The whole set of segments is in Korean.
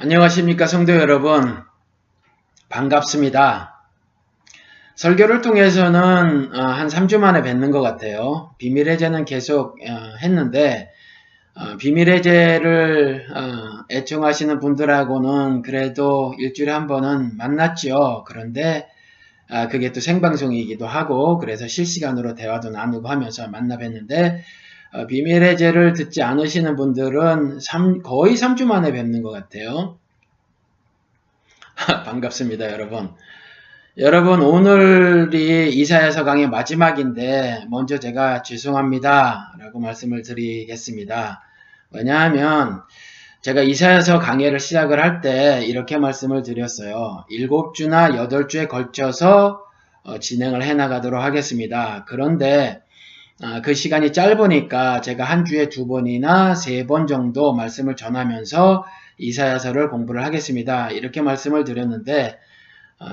안녕하십니까 성도 여러분, 반갑습니다. 설교를 통해서는 한 3주 만에 뵙는 것 같아요. 비밀의 제는 계속 했는데 비밀의 제를 애청하시는 분들하고는 그래도 일주일에 한 번은 만났죠. 그런데 그게 또 생방송이기도 하고 그래서 실시간으로 대화도 나누고 하면서 만나 뵀는데 비밀의 제를 듣지 않으시는 분들은 거의 3주 만에 뵙는 것 같아요. 반갑습니다, 여러분. 여러분, 오늘이 이사야서 강의 마지막인데 먼저 제가 죄송합니다 라고 말씀을 드리겠습니다. 왜냐하면 제가 이사야서 강의를 시작을 할 때 이렇게 말씀을 드렸어요. 7주나 8주에 걸쳐서 진행을 해나가도록 하겠습니다. 그런데 그 시간이 짧으니까 제가 한 주에 2번이나 3번 정도 말씀을 전하면서 이사야서를 공부를 하겠습니다. 이렇게 말씀을 드렸는데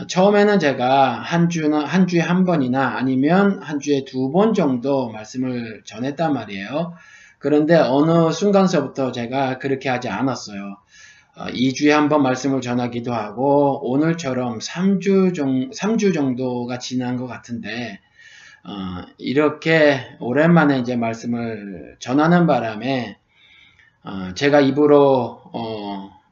처음에는 제가 한 주에 한 번이나 아니면 한 주에 2번 정도 말씀을 전했단 말이에요. 그런데 어느 순간서부터 제가 그렇게 하지 않았어요. 2주에 한 번 말씀을 전하기도 하고 오늘처럼 3주 정도가 지난 것 같은데 이렇게 오랜만에 이제 말씀을 전하는 바람에 제가 입으로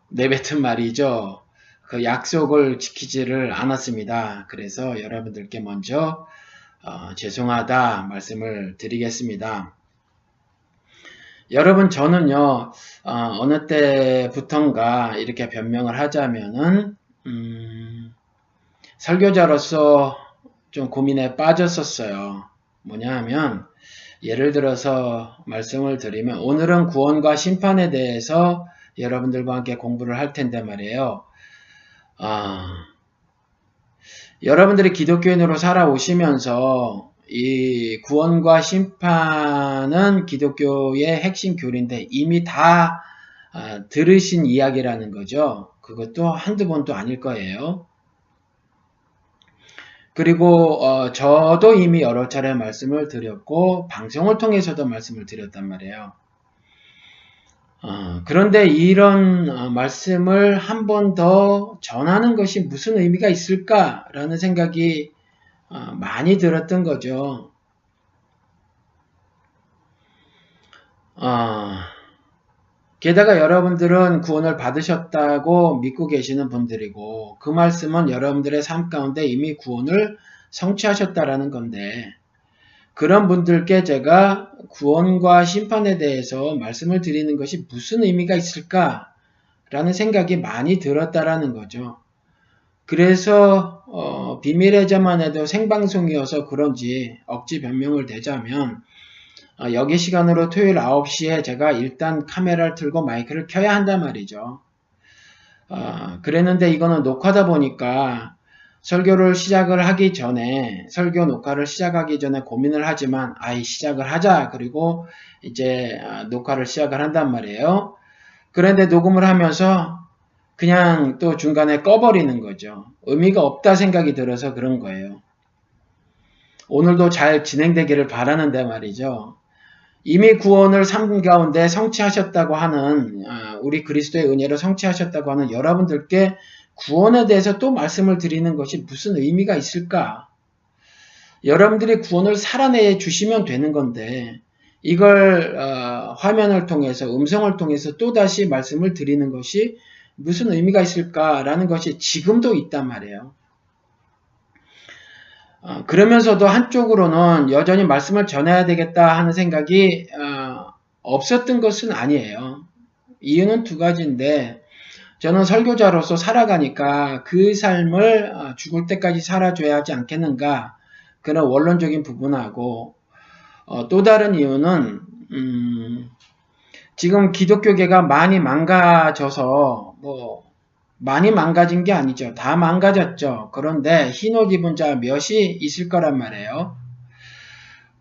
내뱉은 말이죠. 그 약속을 지키지를 않았습니다. 그래서 여러분들께 먼저 죄송하다 말씀을 드리겠습니다. 여러분, 저는요 어느 때부턴가 이렇게 변명을 하자면은 설교자로서 좀 고민에 빠졌었어요. 뭐냐 하면 예를 들어서 말씀을 드리면 오늘은 구원과 심판에 대해서 여러분들과 함께 공부를 할 텐데 말이에요. 여러분들이 기독교인으로 살아오시면서 이 구원과 심판은 기독교의 핵심 교리인데 이미 다 들으신 이야기라는 거죠. 그것도 한두 번도 아닐 거예요. 그리고 저도 이미 여러 차례 말씀을 드렸고 방송을 통해서도 말씀을 드렸단 말이에요. 그런데 이런 말씀을 한 번 더 전하는 것이 무슨 의미가 있을까라는 생각이 많이 들었던 거죠. 게다가 여러분들은 구원을 받으셨다고 믿고 계시는 분들이고 그 말씀은 여러분들의 삶 가운데 이미 구원을 성취하셨다라는 건데 그런 분들께 제가 구원과 심판에 대해서 말씀을 드리는 것이 무슨 의미가 있을까라는 생각이 많이 들었다라는 거죠. 그래서 비밀의 자만 해도 생방송이어서 그런지 억지 변명을 대자면 여기 시간으로 토요일 9시에 제가 일단 카메라를 틀고 마이크를 켜야 한단 말이죠. 그랬는데 이거는 녹화다 보니까 설교 녹화를 시작하기 전에 고민을 하지만 시작을 하자. 그리고 이제 녹화를 시작을 한단 말이에요. 그런데 녹음을 하면서 그냥 또 중간에 꺼버리는 거죠. 의미가 없다 생각이 들어서 그런 거예요. 오늘도 잘 진행되기를 바라는데 말이죠. 이미 구원을 삶 가운데 성취하셨다고 하는 우리 그리스도의 은혜로 성취하셨다고 하는 여러분들께 구원에 대해서 또 말씀을 드리는 것이 무슨 의미가 있을까? 여러분들이 구원을 살아내 주시면 되는 건데 이걸 화면을 통해서 음성을 통해서 또다시 말씀을 드리는 것이 무슨 의미가 있을까라는 것이 지금도 있단 말이에요. 그러면서도 한쪽으로는 여전히 말씀을 전해야 되겠다 하는 생각이 없었던 것은 아니에요. 이유는 두 가지인데 저는 설교자로서 살아가니까 그 삶을 죽을 때까지 살아줘야 하지 않겠는가 그런 원론적인 부분하고 또 다른 이유는 지금 기독교계가 많이 망가져서 많이 망가진 게 아니죠. 다 망가졌죠. 그런데 흰옷 입은 자 몇이 있을 거란 말이에요.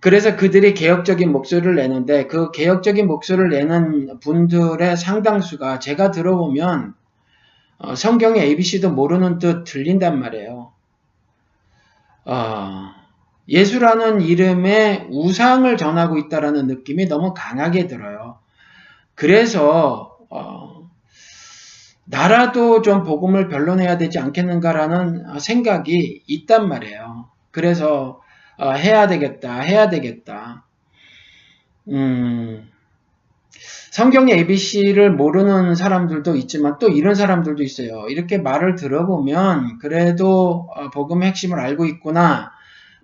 그래서 그들이 개혁적인 목소리를 내는데 그 개혁적인 목소리를 내는 분들의 상당수가 제가 들어보면 성경의 ABC도 모르는 듯 들린단 말이에요. 예수라는 이름의 우상을 전하고 있다라는 느낌이 너무 강하게 들어요. 그래서 나라도 좀 복음을 변론해야 되지 않겠는가라는 생각이 있단 말이에요. 그래서 해야 되겠다. 성경의 ABC를 모르는 사람들도 있지만 또 이런 사람들도 있어요. 이렇게 말을 들어보면 그래도 복음의 핵심을 알고 있구나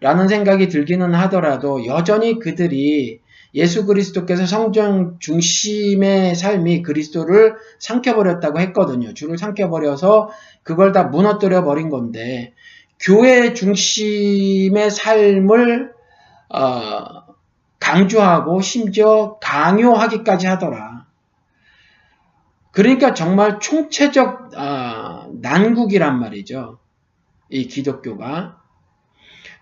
라는 생각이 들기는 하더라도 여전히 그들이 예수 그리스도께서 성전 중심의 삶이 그리스도를 삼켜버렸다고 했거든요. 주를 삼켜버려서 그걸 다 무너뜨려 버린 건데 교회 중심의 삶을 강조하고 심지어 강요하기까지 하더라. 그러니까 정말 총체적 난국이란 말이죠. 이 기독교가.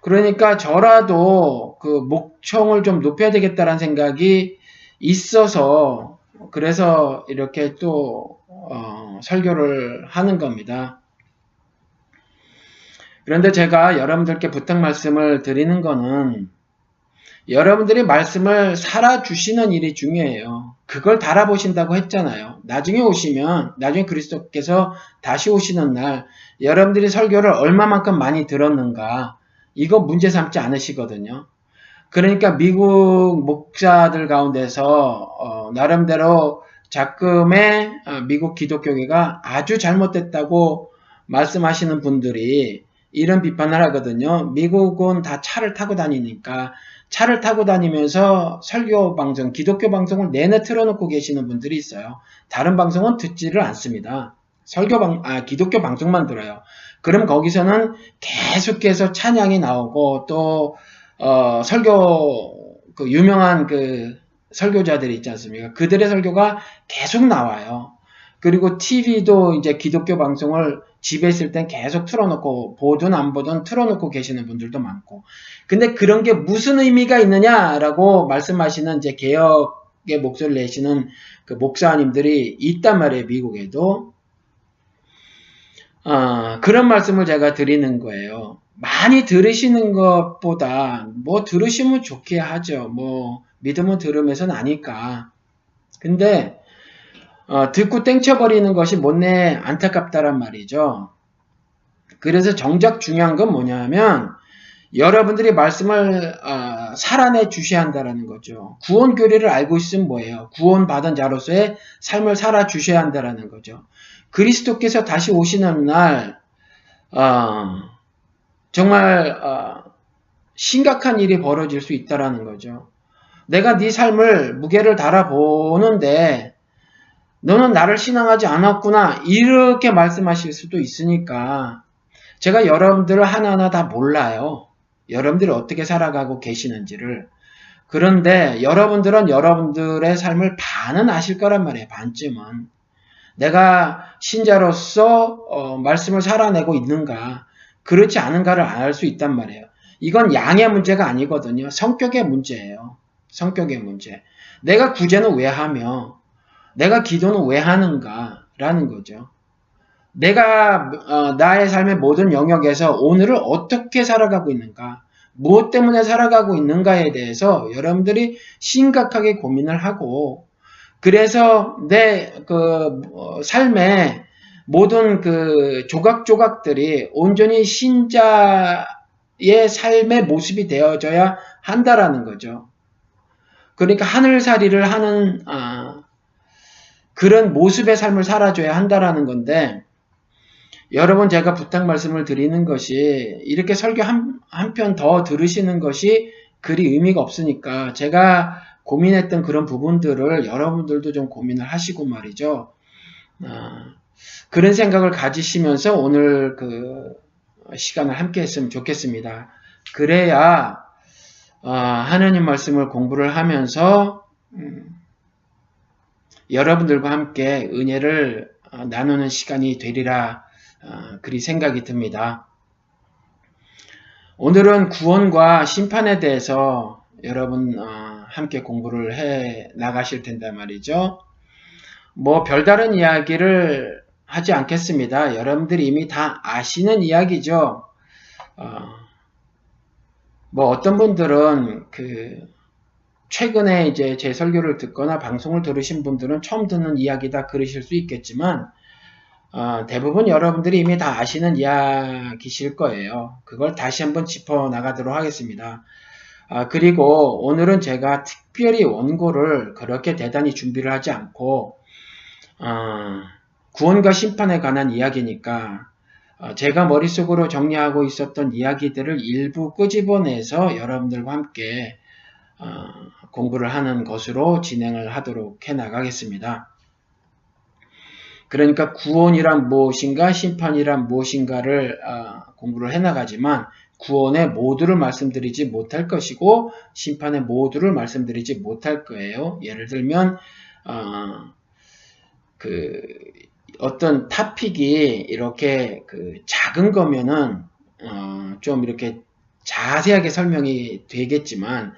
그러니까 저라도 그 목청을 좀 높여야 되겠다라는 생각이 있어서 그래서 이렇게 또 설교를 하는 겁니다. 그런데 제가 여러분들께 부탁 말씀을 드리는 거는 여러분들이 말씀을 살아주시는 일이 중요해요. 그걸 달아보신다고 했잖아요. 나중에 그리스도께서 다시 오시는 날 여러분들이 설교를 얼마만큼 많이 들었는가 이거 문제 삼지 않으시거든요. 그러니까 미국 목사들 가운데서 나름대로 작금의 미국 기독교계가 아주 잘못됐다고 말씀하시는 분들이 이런 비판을 하거든요. 미국은 다 차를 타고 다니니까 차를 타고 다니면서 설교 방송, 기독교 방송을 내내 틀어놓고 계시는 분들이 있어요. 다른 방송은 듣지를 않습니다. 기독교 방송만 들어요. 그럼 거기서는 계속해서 찬양이 나오고 또 설교 그 유명한 그 설교자들이 있지 않습니까? 그들의 설교가 계속 나와요. 그리고 TV도 이제 기독교 방송을 집에 있을 땐 계속 틀어놓고 보든 안 보든 틀어놓고 계시는 분들도 많고. 근데 그런 게 무슨 의미가 있느냐라고 말씀하시는 이제 개혁의 목소리를 내시는 그 목사님들이 있단 말이에요, 미국에도. 그런 말씀을 제가 드리는 거예요. 많이 들으시는 것보다 뭐 들으시면 좋게 하죠. 뭐 믿으면 들으면서는 아니까. 근데 듣고 땡쳐버리는 것이 못내 안타깝다란 말이죠. 그래서 정작 중요한 건 뭐냐면 여러분들이 말씀을 살아내 주셔야 한다는 거죠. 구원 교리를 알고 있으면 뭐예요? 구원받은 자로서의 삶을 살아 주셔야 한다는 거죠. 그리스도께서 다시 오시는 날 정말 심각한 일이 벌어질 수 있다는 거죠. 내가 네 삶을 무게를 달아보는데 너는 나를 신앙하지 않았구나 이렇게 말씀하실 수도 있으니까 제가 여러분들을 하나하나 다 몰라요. 여러분들이 어떻게 살아가고 계시는지를. 그런데 여러분들은 여러분들의 삶을 반은 아실 거란 말이에요. 반쯤은. 내가 신자로서 말씀을 살아내고 있는가 그렇지 않은가를 알 수 있단 말이에요. 이건 양의 문제가 아니거든요. 성격의 문제예요. 성격의 문제. 내가 구제는 왜 하며 내가 기도는 왜 하는가 라는 거죠. 내가 나의 삶의 모든 영역에서 오늘을 어떻게 살아가고 있는가 무엇 때문에 살아가고 있는가에 대해서 여러분들이 심각하게 고민을 하고 그래서 내 삶의 모든 그 조각조각들이 온전히 신자의 삶의 모습이 되어져야 한다라는 거죠. 그러니까 하늘살이를 하는 그런 모습의 삶을 살아줘야 한다라는 건데 여러분 제가 부탁 말씀을 드리는 것이 이렇게 설교 한 편 더 들으시는 것이 그리 의미가 없으니까 제가 고민했던 그런 부분들을 여러분들도 좀 고민을 하시고 말이죠. 그런 생각을 가지시면서 오늘 그 시간을 함께 했으면 좋겠습니다. 그래야 하나님 말씀을 공부를 하면서 여러분들과 함께 은혜를 나누는 시간이 되리라 그리 생각이 듭니다. 오늘은 구원과 심판에 대해서 여러분 함께 공부를 해 나가실 텐데 말이죠. 뭐 별다른 이야기를 하지 않겠습니다. 여러분들이 이미 다 아시는 이야기죠. 뭐 어떤 분들은 최근에 이제 제 설교를 듣거나 방송을 들으신 분들은 처음 듣는 이야기다 그러실 수 있겠지만 대부분 여러분들이 이미 다 아시는 이야기실 거예요. 그걸 다시 한번 짚어나가도록 하겠습니다. 그리고 오늘은 제가 특별히 원고를 그렇게 대단히 준비를 하지 않고 구원과 심판에 관한 이야기니까 제가 머릿속으로 정리하고 있었던 이야기들을 일부 끄집어내서 여러분들과 함께 공부를 하는 것으로 진행을 하도록 해나가겠습니다. 그러니까 구원이란 무엇인가, 심판이란 무엇인가를 공부를 해나가지만 구원의 모두를 말씀드리지 못할 것이고 심판의 모두를 말씀드리지 못할 거예요. 예를 들면 어떤 토픽이 이렇게 작은 거면은 좀 이렇게 자세하게 설명이 되겠지만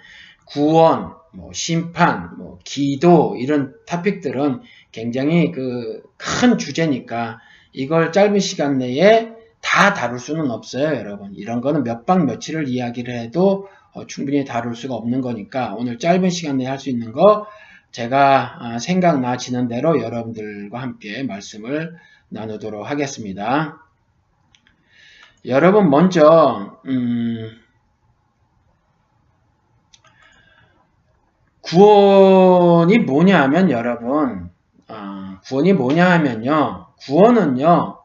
구원, 심판, 기도 이런 토픽들은 굉장히 큰 주제니까 이걸 짧은 시간 내에 다 다룰 수는 없어요, 여러분. 이런 거는 몇 박 며칠을 이야기를 해도 충분히 다룰 수가 없는 거니까 오늘 짧은 시간 내에 할 수 있는 거 제가 생각나지는 대로 여러분들과 함께 말씀을 나누도록 하겠습니다. 여러분 먼저 구원이 뭐냐 하면 여러분 구원이 뭐냐 하면요. 구원은요.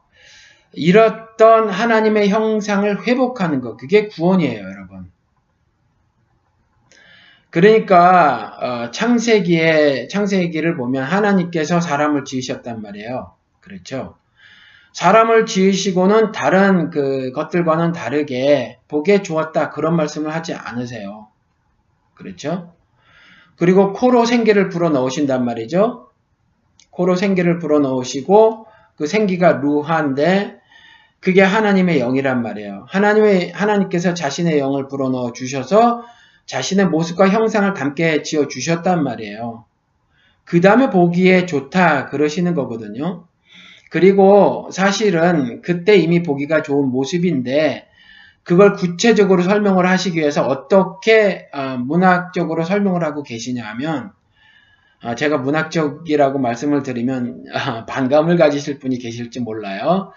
잃었던 하나님의 형상을 회복하는 것. 그게 구원이에요, 여러분. 그러니까 창세기를 보면 하나님께서 사람을 지으셨단 말이에요. 그렇죠? 사람을 지으시고는 다른 것들과는 다르게 보기에 좋았다 그런 말씀을 하지 않으세요. 그렇죠? 그리고 코로 생기를 불어넣으신단 말이죠. 코로 생기를 불어넣으시고 그 생기가 루하인데 그게 하나님의 영이란 말이에요. 하나님께서 자신의 영을 불어넣어 주셔서 자신의 모습과 형상을 담게 지어 주셨단 말이에요. 그 다음에 보기에 좋다 그러시는 거거든요. 그리고 사실은 그때 이미 보기가 좋은 모습인데 그걸 구체적으로 설명을 하시기 위해서 어떻게 문학적으로 설명을 하고 계시냐 하면 제가 문학적이라고 말씀을 드리면 반감을 가지실 분이 계실지 몰라요.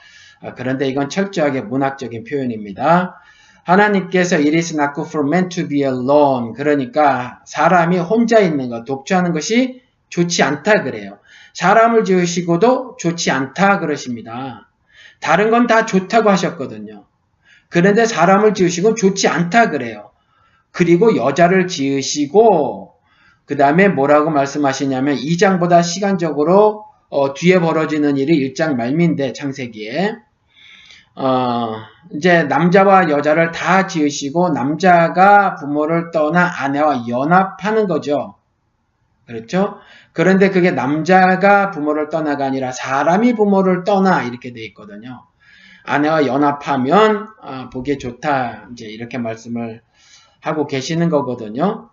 그런데 이건 철저하게 문학적인 표현입니다. 하나님께서 It is not good for man to be alone. 그러니까 사람이 혼자 있는 것, 독주하는 것이 좋지 않다 그래요. 사람을 지으시고도 좋지 않다 그러십니다. 다른 건 다 좋다고 하셨거든요. 그런데 사람을 지으시고 좋지 않다 그래요. 그리고 여자를 지으시고 그 다음에 뭐라고 말씀하시냐면 2장보다 시간적으로 뒤에 벌어지는 일이 1장 말미인데 창세기에 이제 남자와 여자를 다 지으시고 남자가 부모를 떠나 아내와 연합하는 거죠. 그렇죠? 그런데 그게 남자가 부모를 떠나가 아니라 사람이 부모를 떠나 이렇게 돼 있거든요. 아내와 연합하면 보기에 좋다 이제 이렇게 말씀을 하고 계시는 거거든요.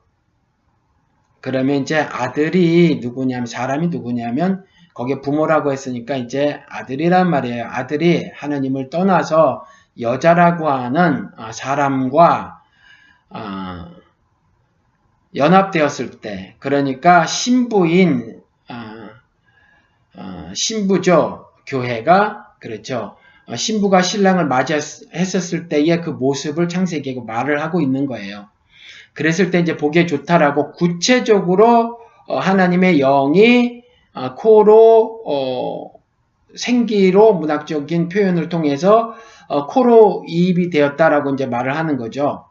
그러면 이제 아들이 누구냐면 사람이 누구냐면 거기에 부모라고 했으니까 이제 아들이란 말이에요. 아들이 하나님을 떠나서 여자라고 하는 사람과 연합되었을 때 그러니까 신부인 신부죠. 교회가 그렇죠. 신부가 신랑을 맞이했었을 때의 그 모습을 창세기가 말을 하고 있는 거예요. 그랬을 때 이제 보기에 좋다라고 구체적으로 하나님의 영이 코로 생기로 문학적인 표현을 통해서 코로 이입이 되었다라고 이제 말을 하는 거죠.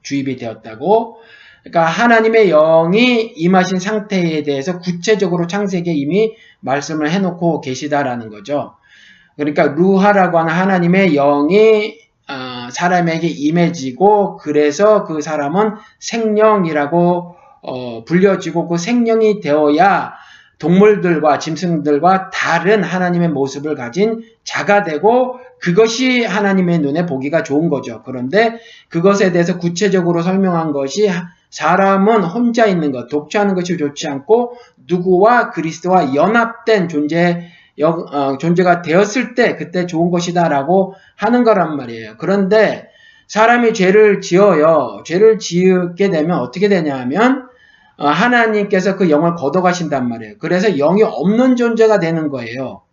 주입이 되었다고. 그러니까 하나님의 영이 임하신 상태에 대해서 구체적으로 창세기에 이미 말씀을 해놓고 계시다라는 거죠. 그러니까 루하라고 하는 하나님의 영이 사람에게 임해지고 그래서 그 사람은 생명이라고 불려지고 그 생명이 되어야 동물들과 짐승들과 다른 하나님의 모습을 가진 자가 되고 그것이 하나님의 눈에 보기가 좋은 거죠. 그런데 그것에 대해서 구체적으로 설명한 것이 사람은 혼자 있는 것, 독주하는 것이 좋지 않고 누구와 그리스도와 연합된 존재가 되었을 때 그때 좋은 것이다라고 하는 거란 말이에요. 그런데 사람이 죄를 지어요. 죄를 지게 되면 어떻게 되냐 하면 하나님께서 그 영을 걷어가신단 말이에요. 그래서 영이 없는 존재가 되는 거예요.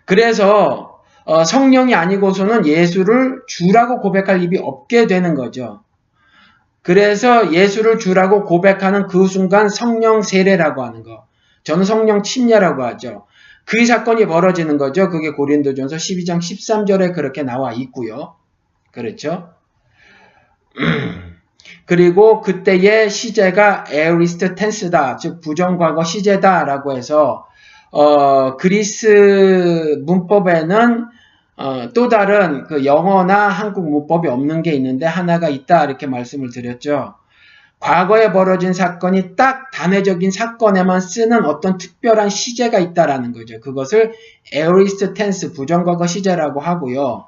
그래서 성령이 아니고서는 예수를 주라고 고백할 입이 없게 되는 거죠. 그래서 예수를 주라고 고백하는 그 순간 성령 세례라고 하는 거. 저는 성령 침례라고 하죠. 그 사건이 벌어지는 거죠. 그게 고린도전서 12장 13절에 그렇게 나와 있고요. 그렇죠? 그리고 그때의 시제가 에어리스트 텐스다. 즉 부정과거 시제다라고 해서 그리스 문법에는 또 다른 그 영어나 한국 문법이 없는 게 있는데 하나가 있다 이렇게 말씀을 드렸죠. 과거에 벌어진 사건이 딱 단회적인 사건에만 쓰는 어떤 특별한 시제가 있다라는 거죠. 그것을 에어리스트 텐스 부정과거 시제라고 하고요.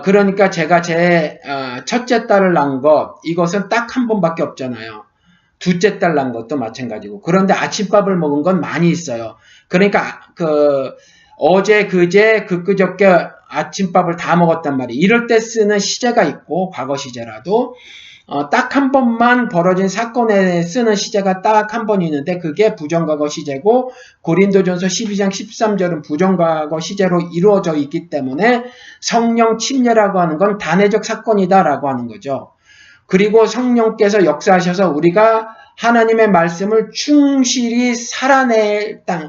그러니까 제가 제 첫째 딸을 낳은 것 이것은 딱 한 번밖에 없잖아요. 둘째 딸 낳은 것도 마찬가지고. 그런데 아침밥을 먹은 건 많이 있어요. 그러니까 어제 그제 그저께 아침밥을 다 먹었단 말이에요. 이럴 때 쓰는 시제가 있고 과거 시제라도 딱 한 번만 벌어진 사건에 쓰는 시제가 딱 한 번 있는데 그게 부정과거 시제고 고린도전서 12장 13절은 부정과거 시제로 이루어져 있기 때문에 성령 침례라고 하는 건 단회적 사건이다라고 하는 거죠. 그리고 성령께서 역사하셔서 우리가 하나님의 말씀을 충실히 살아내는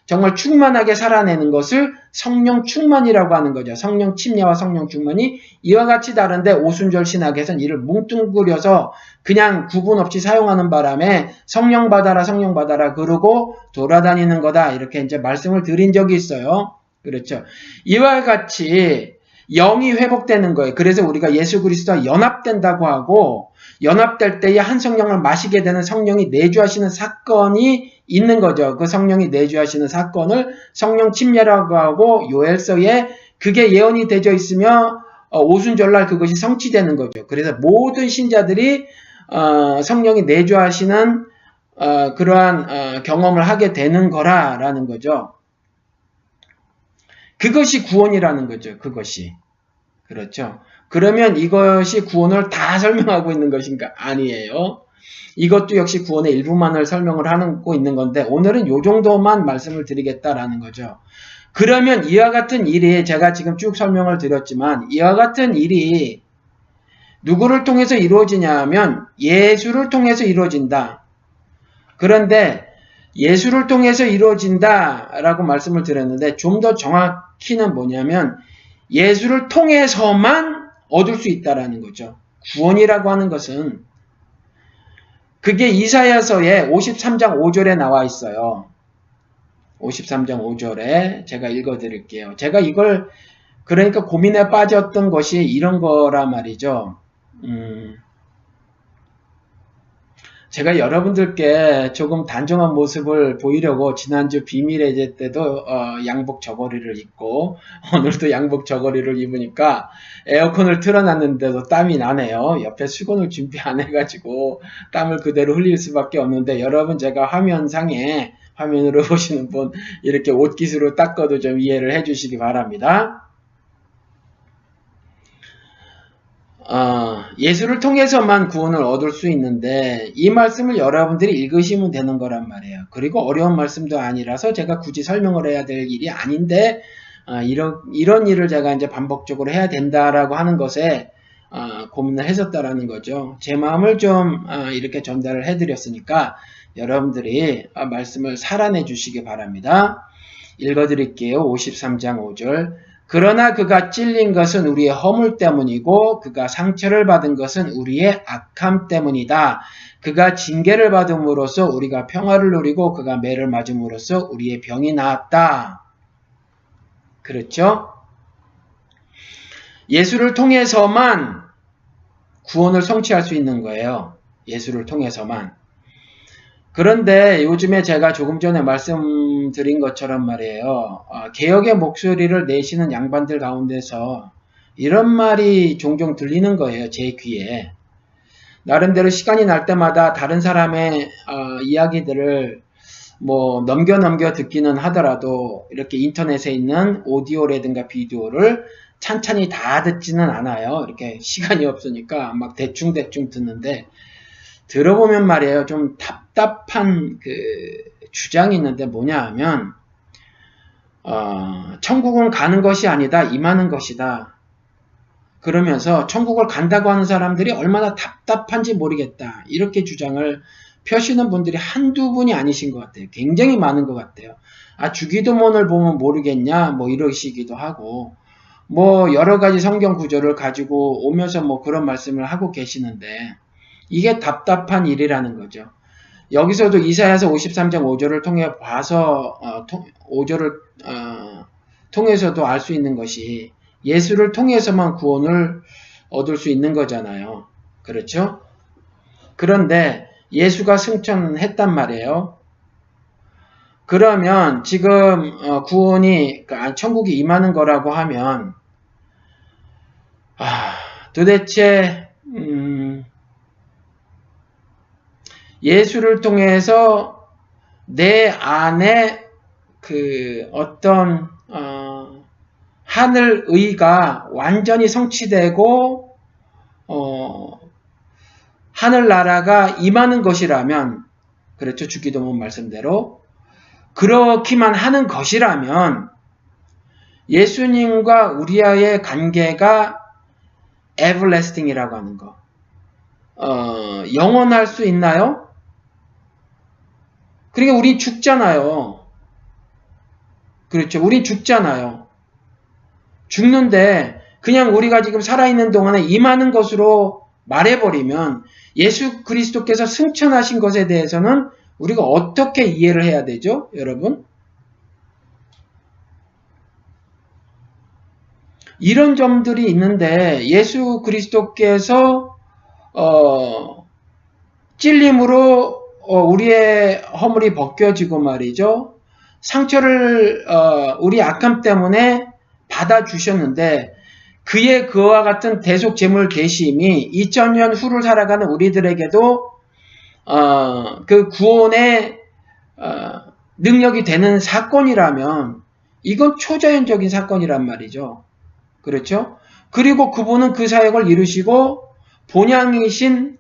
정말 충만하게 살아내는 것을 성령 충만이라고 하는 거죠. 성령 침례와 성령 충만이 이와 같이 다른데 오순절 신학에서는 이를 뭉뚱그려서 그냥 구분 없이 사용하는 바람에 성령 받아라 그러고 돌아다니는 거다 이렇게 이제 말씀을 드린 적이 있어요. 그렇죠. 이와 같이 영이 회복되는 거예요. 그래서 우리가 예수 그리스도와 연합된다고 하고 연합될 때에 한 성령을 마시게 되는 성령이 내주하시는 사건이 있는 거죠. 그 성령이 내주하시는 사건을 성령 침례라고 하고 요엘서에 그게 예언이 되어 있으며 오순절날 그것이 성취되는 거죠. 그래서 모든 신자들이 성령이 내주하시는 그러한 경험을 하게 되는 거라는 거죠. 그것이 구원이라는 거죠. 그것이. 그렇죠. 그러면 이것이 구원을 다 설명하고 있는 것인가? 아니에요. 이것도 역시 구원의 일부만을 설명을 하고 있는 건데 오늘은 요 정도만 말씀을 드리겠다라는 거죠. 그러면 이와 같은 일이 제가 지금 쭉 설명을 드렸지만 이와 같은 일이 누구를 통해서 이루어지냐 하면 예수를 통해서 이루어진다. 그런데 예수를 통해서 이루어진다라고 말씀을 드렸는데 좀 더 정확히는 뭐냐면 예수를 통해서만 얻을 수 있다라는 거죠. 구원이라고 하는 것은 그게 이사야서의 53장 5절에 나와 있어요. 53장 5절에 제가 읽어드릴게요. 제가 이걸 그러니까 고민에 빠졌던 것이 이런 거라 말이죠. 제가 여러분들께 조금 단정한 모습을 보이려고 지난주 비밀의 예제 때도 양복 저고리를 입고 오늘도 양복 저고리를 입으니까 에어컨을 틀어놨는데도 땀이 나네요. 옆에 수건을 준비 안 해가지고 땀을 그대로 흘릴 수밖에 없는데 여러분 제가 화면으로 보시는 분 이렇게 옷깃으로 닦아도 좀 이해를 해주시기 바랍니다. 예수를 통해서만 구원을 얻을 수 있는데 이 말씀을 여러분들이 읽으시면 되는 거란 말이에요. 그리고 어려운 말씀도 아니라서 제가 굳이 설명을 해야 될 일이 아닌데 이런 일을 제가 이제 반복적으로 해야 된다라고 하는 것에 고민을 했었다라는 거죠. 제 마음을 좀 이렇게 전달을 해드렸으니까 여러분들이 말씀을 살아내 주시기 바랍니다. 읽어드릴게요. 53장 5절 그러나 그가 찔린 것은 우리의 허물 때문이고 그가 상처를 받은 것은 우리의 악함 때문이다. 그가 징계를 받음으로써 우리가 평화를 누리고 그가 매를 맞음으로써 우리의 병이 나았다. 그렇죠? 예수를 통해서만 구원을 성취할 수 있는 거예요. 예수를 통해서만. 그런데 요즘에 제가 조금 전에 말씀드린 것처럼 말이에요. 개혁의 목소리를 내시는 양반들 가운데서 이런 말이 종종 들리는 거예요. 제 귀에. 나름대로 시간이 날 때마다 다른 사람의 이야기들을 넘겨 듣기는 하더라도 이렇게 인터넷에 있는 오디오라든가 비디오를 찬찬히 다 듣지는 않아요. 이렇게 시간이 없으니까 막 대충 듣는데 들어보면 말이에요. 좀 답답한 그 주장이 있는데 뭐냐 하면 천국은 가는 것이 아니다, 임하는 것이다. 그러면서 천국을 간다고 하는 사람들이 얼마나 답답한지 모르겠다. 이렇게 주장을 펴시는 분들이 한두 분이 아니신 것 같아요. 굉장히 많은 것 같아요. 주기도문을 보면 모르겠냐, 뭐 이러시기도 하고, 뭐 여러 가지 성경 구절을 가지고 오면서 뭐 그런 말씀을 하고 계시는데, 이게 답답한 일이라는 거죠. 여기서도 이사야서 53장 5절을 통해 봐서 5절을 통해서도 알 수 있는 것이 예수를 통해서만 구원을 얻을 수 있는 거잖아요. 그렇죠? 그런데 예수가 승천했단 말이에요. 그러면 지금 구원이 천국이 임하는 거라고 하면 도대체 예수를 통해서 내 안에 그 어떤 하늘의가 완전히 성취되고 하늘나라가 임하는 것이라면, 그렇죠, 주기도문 말씀대로 그렇기만 하는 것이라면 예수님과 우리와의 관계가 everlasting이라고 하는 거, 영원할 수 있나요? 그러니까 우리 죽잖아요. 그렇죠. 우리 죽잖아요. 죽는데 그냥 우리가 지금 살아있는 동안에 임하는 것으로 말해버리면 예수 그리스도께서 승천하신 것에 대해서는 우리가 어떻게 이해를 해야 되죠, 여러분? 이런 점들이 있는데 예수 그리스도께서 찔림으로 우리의 허물이 벗겨지고 말이죠. 상처를 우리 악함 때문에 받아주셨는데 그의 그와 같은 대속 제물 대심이 2000년 후를 살아가는 우리들에게도 그 구원의 능력이 되는 사건이라면 이건 초자연적인 사건이란 말이죠. 그렇죠? 그리고 그분은 그 사역을 이루시고 본향이신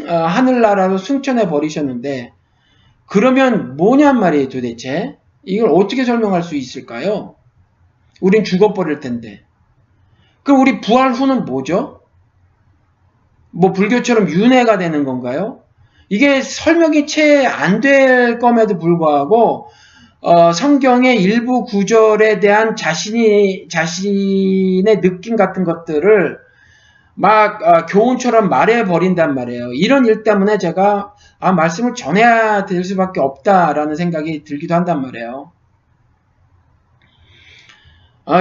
하늘나라로 승천해 버리셨는데 그러면 뭐냔 말이에요, 도대체. 이걸 어떻게 설명할 수 있을까요? 우린 죽어버릴 텐데. 그럼 우리 부활 후는 뭐죠? 뭐 불교처럼 윤회가 되는 건가요? 이게 설명이 채 안 될 것에도 불구하고 성경의 일부 구절에 대한 자신의 느낌 같은 것들을 막 교훈처럼 말해버린단 말이에요. 이런 일 때문에 제가 말씀을 전해야 될 수밖에 없다라는 생각이 들기도 한단 말이에요.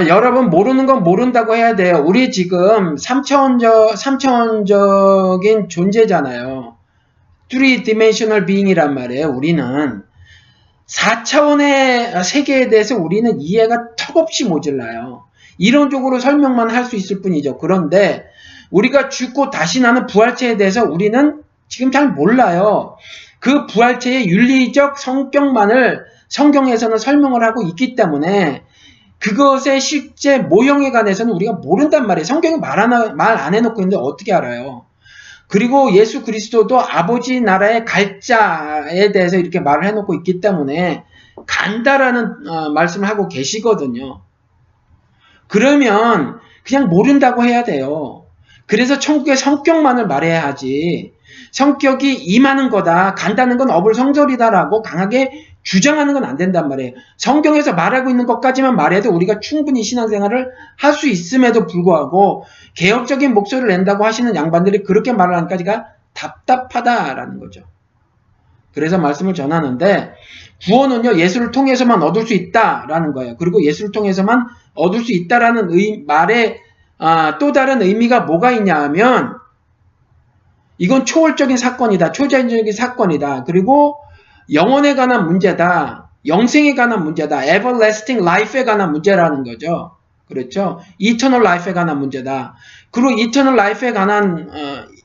여러분 모르는 건 모른다고 해야 돼요. 우리 지금 3차원적인 존재잖아요. 3dimensional being이란 말이에요. 우리는 4차원의 세계에 대해서 우리는 이해가 턱없이 모자라요. 이론적으로 설명만 할 수 있을 뿐이죠. 그런데 우리가 죽고 다시 나는 부활체에 대해서 우리는 지금 잘 몰라요. 그 부활체의 윤리적 성격만을 성경에서는 설명을 하고 있기 때문에 그것의 실제 모형에 관해서는 우리가 모른단 말이에요. 성경이 말 안 해놓고 있는데 어떻게 알아요? 그리고 예수 그리스도도 아버지 나라에 갈 자에 대해서 이렇게 말을 해놓고 있기 때문에 간다라는 말씀을 하고 계시거든요. 그러면 그냥 모른다고 해야 돼요. 그래서 천국의 성격만을 말해야 하지 성격이 임하는 거다, 간다는 건 어불성설이다라고 강하게 주장하는 건 안 된단 말이에요. 성경에서 말하고 있는 것까지만 말해도 우리가 충분히 신앙생활을 할 수 있음에도 불구하고 개혁적인 목소리를 낸다고 하시는 양반들이 그렇게 말을 하니까 답답하다라는 거죠. 그래서 말씀을 전하는데 구원은요 예수를 통해서만 얻을 수 있다라는 거예요. 그리고 예수를 통해서만 얻을 수 있다라는 말에 또 다른 의미가 뭐가 있냐 하면 이건 초월적인 사건이다. 초자연적인 사건이다. 그리고 영혼에 관한 문제다. 영생에 관한 문제다. everlasting life에 관한 문제라는 거죠. 그렇죠? eternal life에 관한 문제다. 그리고 eternal life에 관한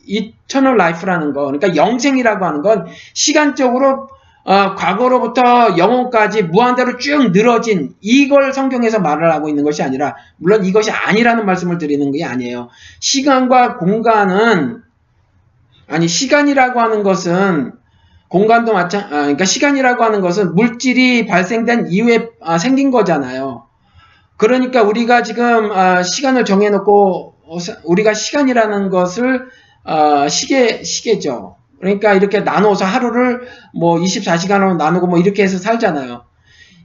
eternal life라는 거, 그러니까 영생이라고 하는 건 시간적으로 과거로부터 영혼까지 무한대로 쭉 늘어진 이걸 성경에서 말을 하고 있는 것이 아니라, 물론 이것이 아니라는 말씀을 드리는 게 아니에요. 시간과 공간은 시간이라고 하는 것은 공간도 그러니까 시간이라고 하는 것은 물질이 발생된 이후에 생긴 거잖아요. 그러니까 우리가 지금 시간을 정해놓고 우리가 시간이라는 것을 시계죠. 그러니까 이렇게 나눠서 하루를 뭐 24시간으로 나누고 뭐 이렇게 해서 살잖아요.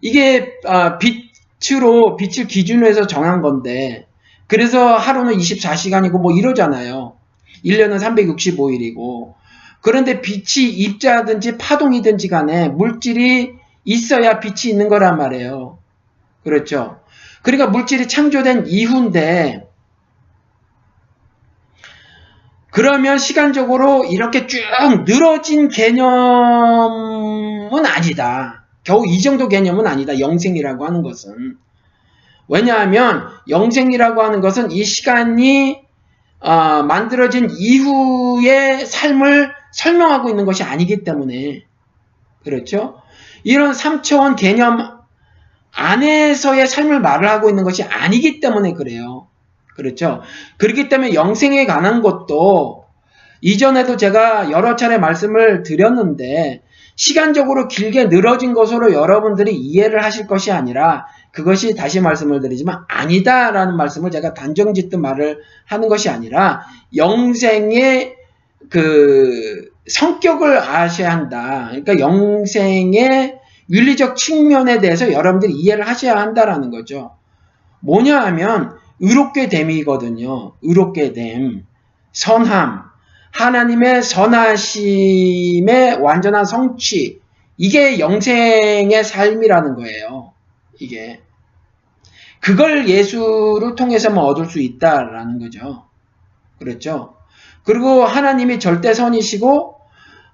이게 빛을 기준으로 해서 정한 건데, 그래서 하루는 24시간이고 뭐 이러잖아요. 1년은 365일이고. 그런데 빛이 입자든지 파동이든지 간에 물질이 있어야 빛이 있는 거란 말이에요. 그렇죠. 그러니까 물질이 창조된 이후인데, 그러면 시간적으로 이렇게 쭉 늘어진 개념은 아니다. 겨우 이 정도 개념은 아니다. 영생이라고 하는 것은. 왜냐하면 영생이라고 하는 것은 이 시간이 만들어진 이후의 삶을 설명하고 있는 것이 아니기 때문에, 그렇죠? 이런 3차원 개념 안에서의 삶을 말을 하고 있는 것이 아니기 때문에 그래요. 그렇죠? 그렇기 때문에 영생에 관한 것도 이전에도 제가 여러 차례 말씀을 드렸는데, 시간적으로 길게 늘어진 것으로 여러분들이 이해를 하실 것이 아니라, 그것이 다시 말씀을 드리지만 아니다라는 말씀을 제가 단정짓듯 말을 하는 것이 아니라, 영생의 그 성격을 아셔야 한다. 그러니까 영생의 윤리적 측면에 대해서 여러분들이 이해를 하셔야 한다라는 거죠. 뭐냐 하면 의롭게 됨이거든요. 의롭게 됨, 선함, 하나님의 선하심의 완전한 성취, 이게 영생의 삶이라는 거예요. 이게 그걸 예수를 통해서만 얻을 수 있다라는 거죠. 그렇죠? 그리고 하나님이 절대선이시고,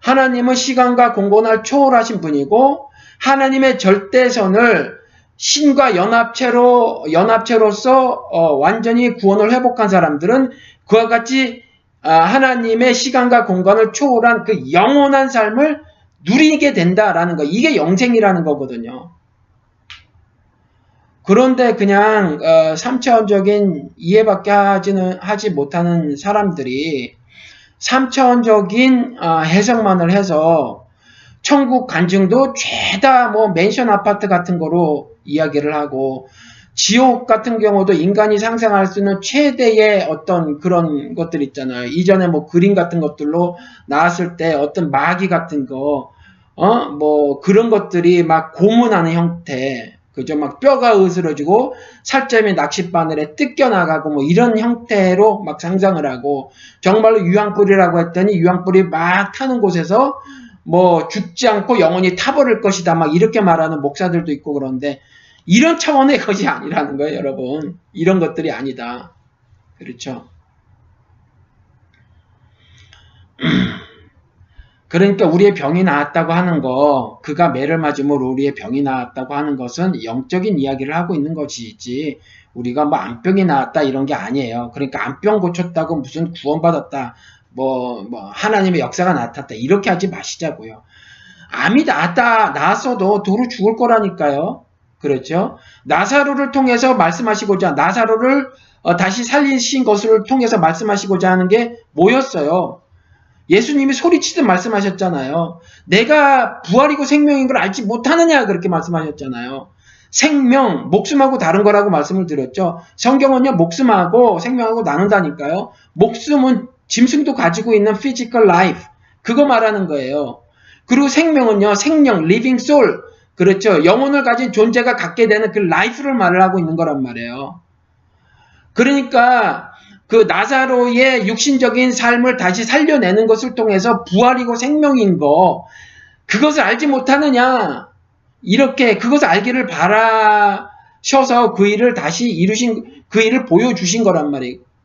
하나님은 시간과 공간을 초월하신 분이고, 하나님의 절대선을 신과 연합체로서 완전히 구원을 회복한 사람들은 그와 같이 하나님의 시간과 공간을 초월한 그 영원한 삶을 누리게 된다라는 거, 이게 영생이라는 거거든요. 그런데 그냥 3차원적인 이해밖에 하지 못하는 사람들이 3차원적인 해석만을 해서 천국 간증도 죄다 뭐 맨션 아파트 같은 거로 이야기를 하고, 지옥 같은 경우도 인간이 상상할 수 있는 최대의 어떤 그런 것들 있잖아요. 이전에 뭐 그림 같은 것들로 나왔을 때 어떤 마귀 같은 거, 뭐 그런 것들이 막 고문하는 형태, 그죠? 막 뼈가 으스러지고 살점이 낚싯바늘에 뜯겨나가고 뭐 이런 형태로 막 상상을 하고, 정말로 유황불이라고 했더니 유황불이 막 타는 곳에서 뭐 죽지 않고 영원히 타버릴 것이다 막 이렇게 말하는 목사들도 있고, 그런데 이런 차원의 것이 아니라는 거예요, 여러분. 이런 것들이 아니다. 그렇죠? 그러니까 우리의 병이 나았다고 하는 거, 그가 매를 맞음으로 우리의 병이 나았다고 하는 것은 영적인 이야기를 하고 있는 것이지, 우리가 뭐 암병이 나았다 이런 게 아니에요. 그러니까 암병 고쳤다고 무슨 구원받았다, 뭐 하나님의 역사가 나타났다 이렇게 하지 마시자고요. 암이 나았어도 도로 죽을 거라니까요. 그렇죠? 나사로를 통해서 말씀하시고자, 나사로를 다시 살리신 것을 통해서 말씀하시고자 하는 게 뭐였어요? 예수님이 소리치듯 말씀하셨잖아요. 내가 부활이고 생명인 걸 알지 못하느냐, 그렇게 말씀하셨잖아요. 생명, 목숨하고 다른 거라고 말씀을 드렸죠. 성경은요, 목숨하고 생명하고 나눈다니까요. 목숨은 짐승도 가지고 있는 physical life, 그거 말하는 거예요. 그리고 생명은요, 생명, living soul, 그렇죠. 영혼을 가진 존재가 갖게 되는 그 life를 말을 하고 있는 거란 말이에요. 그러니까 그 나사로의 육신적인 삶을 다시 살려내는 것을 통해서 부활이고 생명인 거, 그것을 알지 못하느냐, 이렇게 그것을 알기를 바라셔서 그 일을 다시 이루신, 그 일을 보여주신 거란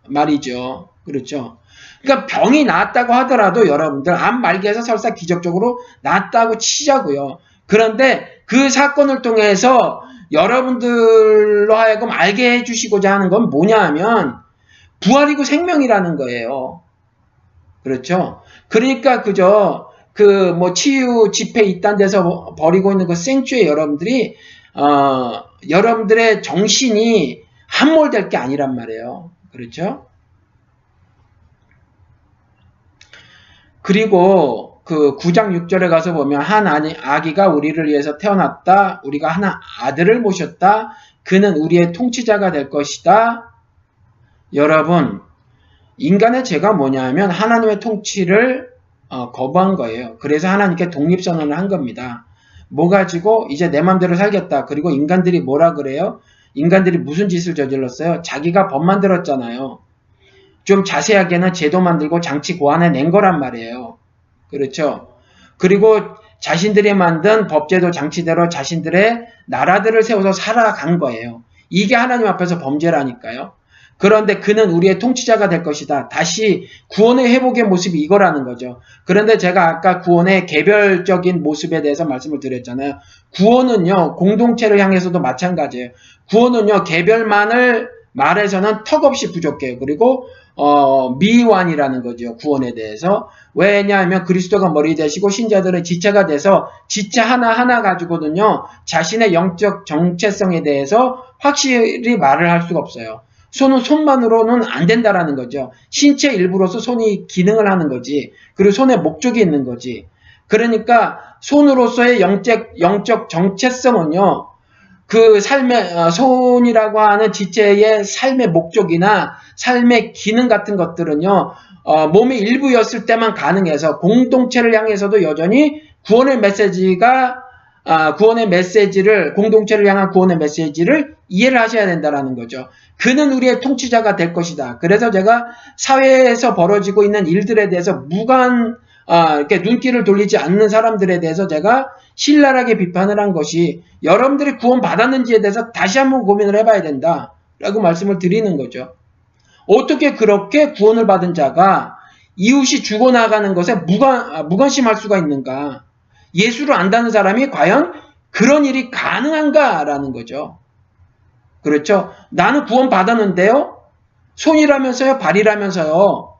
말이죠. 그렇죠. 그러니까 병이 나았다고 하더라도 여러분들 암 말기에서 설사 기적적으로 나았다고 치자고요. 그런데 그 사건을 통해서 여러분들로 하여금 알게 해주시고자 하는 건 뭐냐 하면 부활이고 생명이라는 거예요. 그렇죠? 그러니까 그저 그 뭐 치유 집회 이딴 데서 벌이고 있는 그 생주에 여러분들이 여러분들의 정신이 함몰될 게 아니란 말이에요. 그렇죠? 그리고 그 9장 6절에 가서 보면 한 아기가 우리를 위해서 태어났다. 우리가 한 아들을 모셨다. 그는 우리의 통치자가 될 것이다. 여러분, 인간의 죄가 뭐냐면 하나님의 통치를 거부한 거예요. 그래서 하나님께 독립선언을 한 겁니다. 뭐 가지고 이제 내 맘대로 살겠다. 그리고 인간들이 뭐라 그래요? 인간들이 무슨 짓을 저질렀어요? 자기가 법 만들었잖아요. 좀 자세하게는 제도 만들고 장치 고안해 낸 거란 말이에요. 그렇죠? 그리고 자신들이 만든 법제도 장치대로 자신들의 나라들을 세워서 살아간 거예요. 이게 하나님 앞에서 범죄라니까요. 그런데 그는 우리의 통치자가 될 것이다. 다시 구원의 회복의 모습이 이거라는 거죠. 그런데 제가 아까 구원의 개별적인 모습에 대해서 말씀을 드렸잖아요. 구원은요, 공동체를 향해서도 마찬가지예요. 구원은요, 개별만을 말해서는 턱없이 부족해요. 그리고 미완이라는 거죠. 구원에 대해서. 왜냐하면 그리스도가 머리 되시고 신자들은 지체가 돼서 지체 하나하나 가지고는요, 자신의 영적 정체성에 대해서 확실히 말을 할 수가 없어요. 손은 손만으로는 안 된다라는 거죠. 신체 일부로서 손이 기능을 하는 거지. 그리고 손에 목적이 있는 거지. 그러니까 손으로서의 영적 정체성은요, 그 삶의 손이라고 하는 지체의 삶의 목적이나 삶의 기능 같은 것들은요, 몸의 일부였을 때만 가능해서 공동체를 향해서도 여전히 구원의 메시지를 공동체를 향한 구원의 메시지를 이해를 하셔야 된다라는 거죠. 그는 우리의 통치자가 될 것이다. 그래서 제가 사회에서 벌어지고 있는 일들에 대해서 이렇게 눈길을 돌리지 않는 사람들에 대해서 제가 신랄하게 비판을 한 것이 여러분들이 구원 받았는지에 대해서 다시 한번 고민을 해봐야 된다라고 말씀을 드리는 거죠. 어떻게 그렇게 구원을 받은 자가 이웃이 죽어나가는 것에 무관심할 수가 있는가? 예수를 안다는 사람이 과연 그런 일이 가능한가라는 거죠. 그렇죠? 나는 구원 받았는데요. 손이라면서요, 발이라면서요,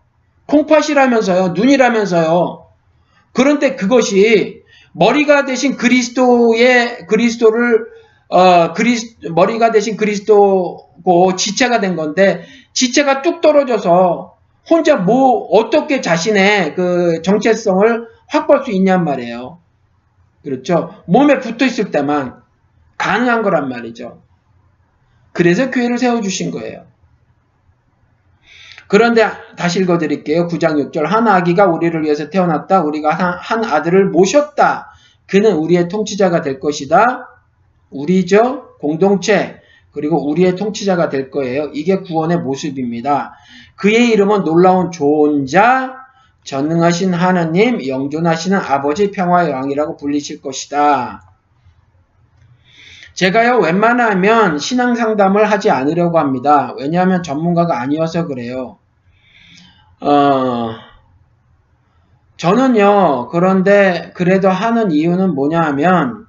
콩팥이라면서요, 눈이라면서요. 그런데 그것이 머리가 되신 머리가 되신 그리스도고 지체가 된 건데, 지체가 뚝 떨어져서 혼자 어떻게 자신의 그 정체성을 확보할 수 있냔 말이에요. 그렇죠? 몸에 붙어 있을 때만 가능한 거란 말이죠. 그래서 교회를 세워주신 거예요. 그런데 다시 읽어드릴게요. 9장 6절. 한 아기가 우리를 위해서 태어났다. 우리가 한 아들을 모셨다. 그는 우리의 통치자가 될 것이다. 우리죠. 공동체. 그리고 우리의 통치자가 될 거예요. 이게 구원의 모습입니다. 그의 이름은 놀라운 조언자, 전능하신 하나님, 영존하시는 아버지, 평화의 왕이라고 불리실 것이다. 제가요, 웬만하면 신앙 상담을 하지 않으려고 합니다. 왜냐하면 전문가가 아니어서 그래요. 저는요, 그런데 그래도 하는 이유는 뭐냐 하면,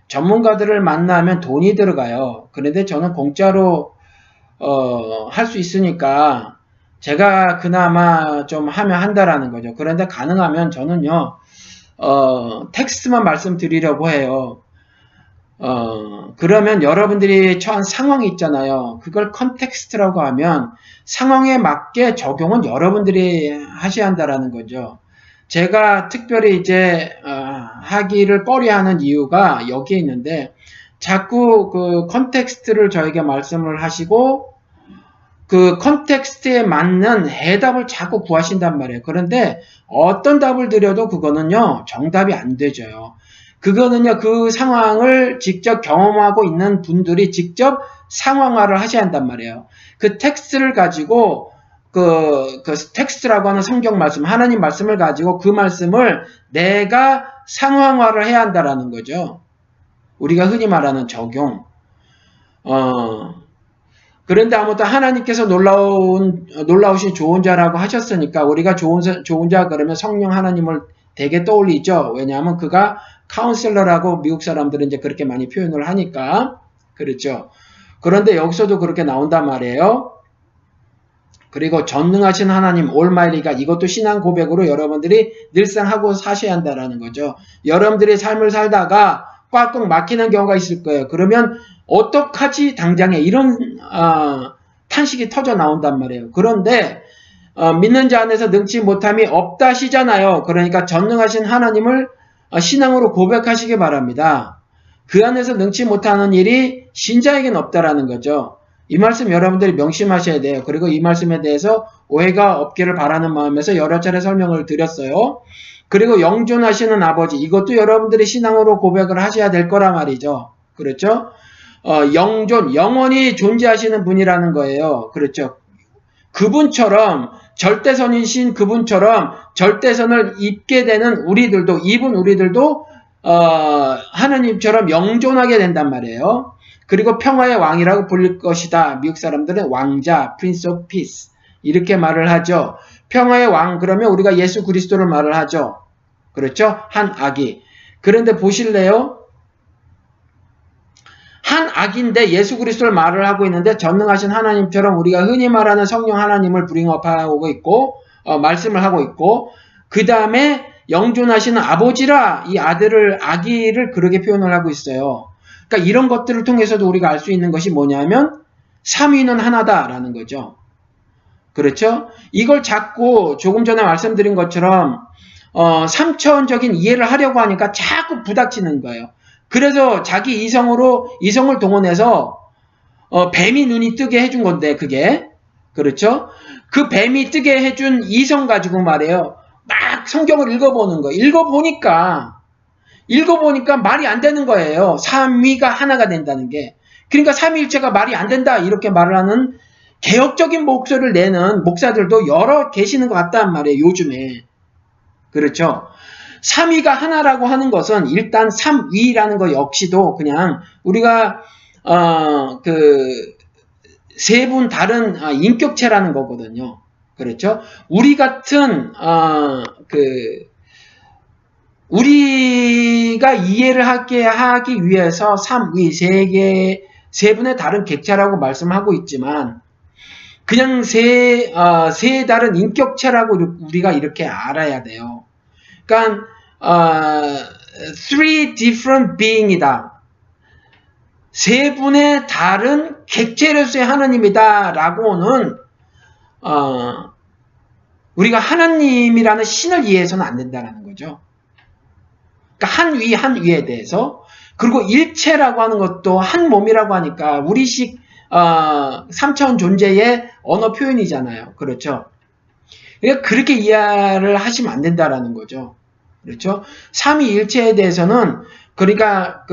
전문가들을 만나면 돈이 들어가요. 그런데 저는 공짜로, 할 수 있으니까, 제가 그나마 좀 하면 한다라는 거죠. 그런데 가능하면 저는요, 텍스트만 말씀드리려고 해요. 그러면 여러분들이 처한 상황이 있잖아요. 그걸 컨텍스트라고 하면 상황에 맞게 적용은 여러분들이 하셔야 한다라는 거죠. 제가 특별히 이제 하기를 꺼려하는 이유가 여기에 있는데, 자꾸 그 컨텍스트를 저에게 말씀을 하시고 그 컨텍스트에 맞는 해답을 자꾸 구하신단 말이에요. 그런데 어떤 답을 드려도 그거는요, 정답이 안 되죠. 그거는요, 그 상황을 직접 경험하고 있는 분들이 직접 상황화를 하셔야 한단 말이에요. 그 텍스트를 가지고, 그 텍스트라고 하는 성경 말씀, 하나님 말씀을 가지고 그 말씀을 내가 상황화를 해야 한다라는 거죠. 우리가 흔히 말하는 적용. 그런데 아무튼 하나님께서 놀라우신 좋은 자라고 하셨으니까 우리가 좋은 자 그러면 성령 하나님을 되게 떠올리죠. 왜냐하면 그가 카운셀러라고 미국 사람들은 이제 그렇게 많이 표현을 하니까. 그렇죠. 그런데 여기서도 그렇게 나온단 말이에요. 그리고 전능하신 하나님 올마이티가, 이것도 신앙 고백으로 여러분들이 늘상 하고 사셔야 한다라는 거죠. 여러분들이 삶을 살다가 꽉꽉 막히는 경우가 있을 거예요. 그러면 어떡하지 당장에, 이런 탄식이 터져 나온단 말이에요. 그런데 믿는 자 안에서 능치 못함이 없다시잖아요. 그러니까 전능하신 하나님을 신앙으로 고백하시기 바랍니다. 그 안에서 능치 못하는 일이 신자에게는 없다라는 거죠. 이 말씀 여러분들이 명심하셔야 돼요. 그리고 이 말씀에 대해서 오해가 없기를 바라는 마음에서 여러 차례 설명을 드렸어요. 그리고 영존하시는 아버지, 이것도 여러분들이 신앙으로 고백을 하셔야 될 거란 말이죠. 그렇죠? 영존, 영원히 존재하시는 분이라는 거예요. 그렇죠? 그분처럼, 절대선이신 그분처럼 절대선을 입게 되는 우리들도, 입은 우리들도 하느님처럼 영존하게 된단 말이에요. 그리고 평화의 왕이라고 불릴 것이다. 미국 사람들은 왕자, Prince of Peace 이렇게 말을 하죠. 평화의 왕 그러면 우리가 예수 그리스도를 말을 하죠. 그렇죠? 한 아기. 그런데 보실래요? 한 아기인데 예수 그리스도를 말을 하고 있는데 전능하신 하나님처럼 우리가 흔히 말하는 성령 하나님을 브링업하고 있고 말씀을 하고 있고 그 다음에 영존하시는 아버지라 이 아기를 그렇게 표현을 하고 있어요. 그러니까 이런 것들을 통해서도 우리가 알 수 있는 것이 뭐냐면 삼위는 하나다라는 거죠. 그렇죠? 이걸 자꾸 조금 전에 말씀드린 것처럼 3차원적인 이해를 하려고 하니까 자꾸 부닥치는 거예요. 그래서 자기 이성을 동원해서 뱀이 눈이 뜨게 해준 건데 그게 그렇죠? 그 뱀이 뜨게 해준 이성 가지고 말이에요. 막 성경을 읽어보는 거예요. 읽어보니까 말이 안 되는 거예요. 삼위가 하나가 된다는 게. 그러니까 삼위일체가 말이 안 된다 이렇게 말을 하는 개혁적인 목소리를 내는 목사들도 여러 계시는 것 같단 말이에요. 요즘에. 그렇죠? 삼위가 하나라고 하는 것은 일단 삼위라는 것 역시도 그냥 우리가 세 분 다른 인격체라는 거거든요. 그렇죠? 우리 같은 우리가 이해를 하기 위해서 삼위 세 분의 다른 객체라고 말씀하고 있지만 그냥 세 다른 인격체라고 우리가 이렇게 알아야 돼요. 그러니까 three different being이다. 세 분의 다른 객체로서의 하나님이다 라고는 우리가 하나님이라는 신을 이해해서는 안 된다는 거죠. 그러니까 한 위에 대해서 그리고 일체라고 하는 것도 한 몸이라고 하니까 우리식 3차원 존재의 언어 표현이잖아요. 그렇죠? 그러니까 그렇게 이해를 하시면 안 된다라는 거죠. 그렇죠? 삼위일체에 대해서는 그러니까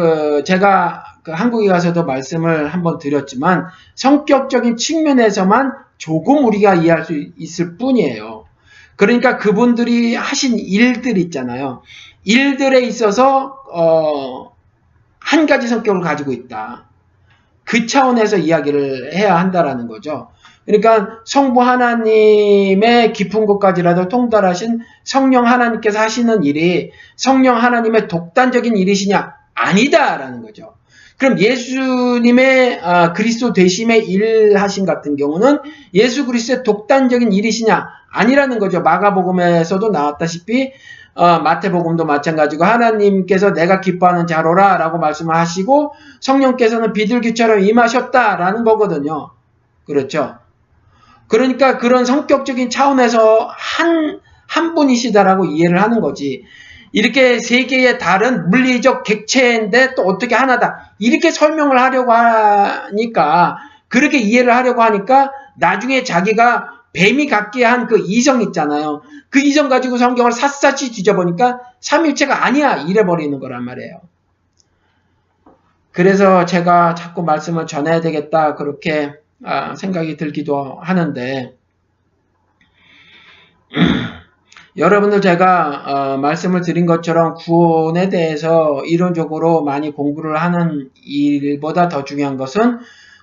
제가 한국에 가서도 말씀을 한번 드렸지만 성격적인 측면에서만 조금 우리가 이해할 수 있을 뿐이에요. 그러니까 그분들이 하신 일들 있잖아요. 일들에 있어서 한 가지 성격을 가지고 있다. 그 차원에서 이야기를 해야 한다라는 거죠. 그러니까 성부 하나님의 깊은 곳까지라도 통달하신 성령 하나님께서 하시는 일이 성령 하나님의 독단적인 일이시냐? 아니다라는 거죠. 그럼 예수님의 그리스도 되심의 일하심 같은 경우는 예수 그리스도의 독단적인 일이시냐? 아니라는 거죠. 마가복음에서도 나왔다시피 마태복음도 마찬가지고 하나님께서 내가 기뻐하는 자로라 라고 말씀을 하시고 성령께서는 비둘기처럼 임하셨다라는 거거든요. 그렇죠? 그러니까 그런 성격적인 차원에서 한 분이시다라고 이해를 하는 거지. 이렇게 세 개의 다른 물리적 객체인데 또 어떻게 하나다. 이렇게 설명을 하려고 하니까 그렇게 이해를 하려고 하니까 나중에 자기가 뱀이 갖게 한 그 이성 있잖아요. 그 이성 가지고 성경을 샅샅이 뒤져보니까 삼일체가 아니야 이래버리는 거란 말이에요. 그래서 제가 자꾸 말씀을 전해야 되겠다 그렇게 생각이 들기도 하는데 여러분들 제가 말씀을 드린 것처럼 구원에 대해서 이론적으로 많이 공부를 하는 일보다 더 중요한 것은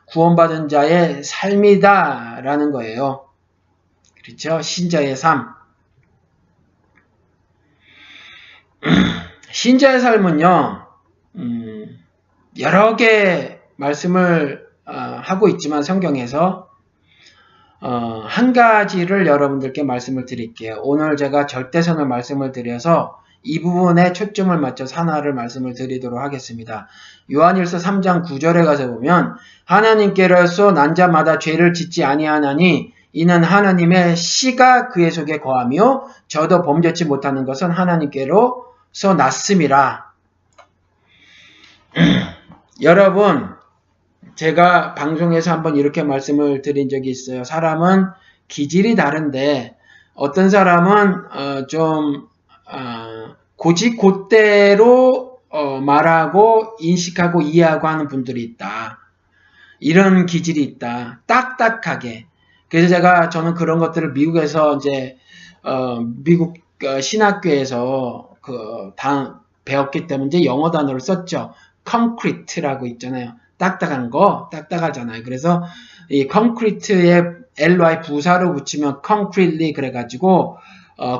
구원받은 자의 삶이다라는 거예요. 그렇죠? 신자의 삶. 신자의 삶은요, 여러 개 말씀을 하고 있지만 성경에서 한 가지를 여러분들께 말씀을 드릴게요. 오늘 제가 절대선을 말씀을 드려서 이 부분에 초점을 맞춰서 하나를 말씀을 드리도록 하겠습니다. 요한일서 3장 9절에 가서 보면 하나님께로서 난 자마다 죄를 짓지 아니하나니 이는 하나님의 씨가 그의 속에 거하며 저도 범죄치 못하는 것은 하나님께로서 났음이라. 여러분, 제가 방송에서 한번 이렇게 말씀을 드린 적이 있어요. 사람은 기질이 다른데 어떤 사람은 좀 고지곧대로 말하고 인식하고 이해하고 하는 분들이 있다. 이런 기질이 있다. 딱딱하게. 그래서 저는 그런 것들을 미국에서 이제 미국 신학교에서 배웠기 때문에 이제 영어 단어를 썼죠. concrete라고 있잖아요. 딱딱한 거, 딱딱하잖아요. 그래서 이 concrete에 ly 부사로 붙이면 concretely 그래가지고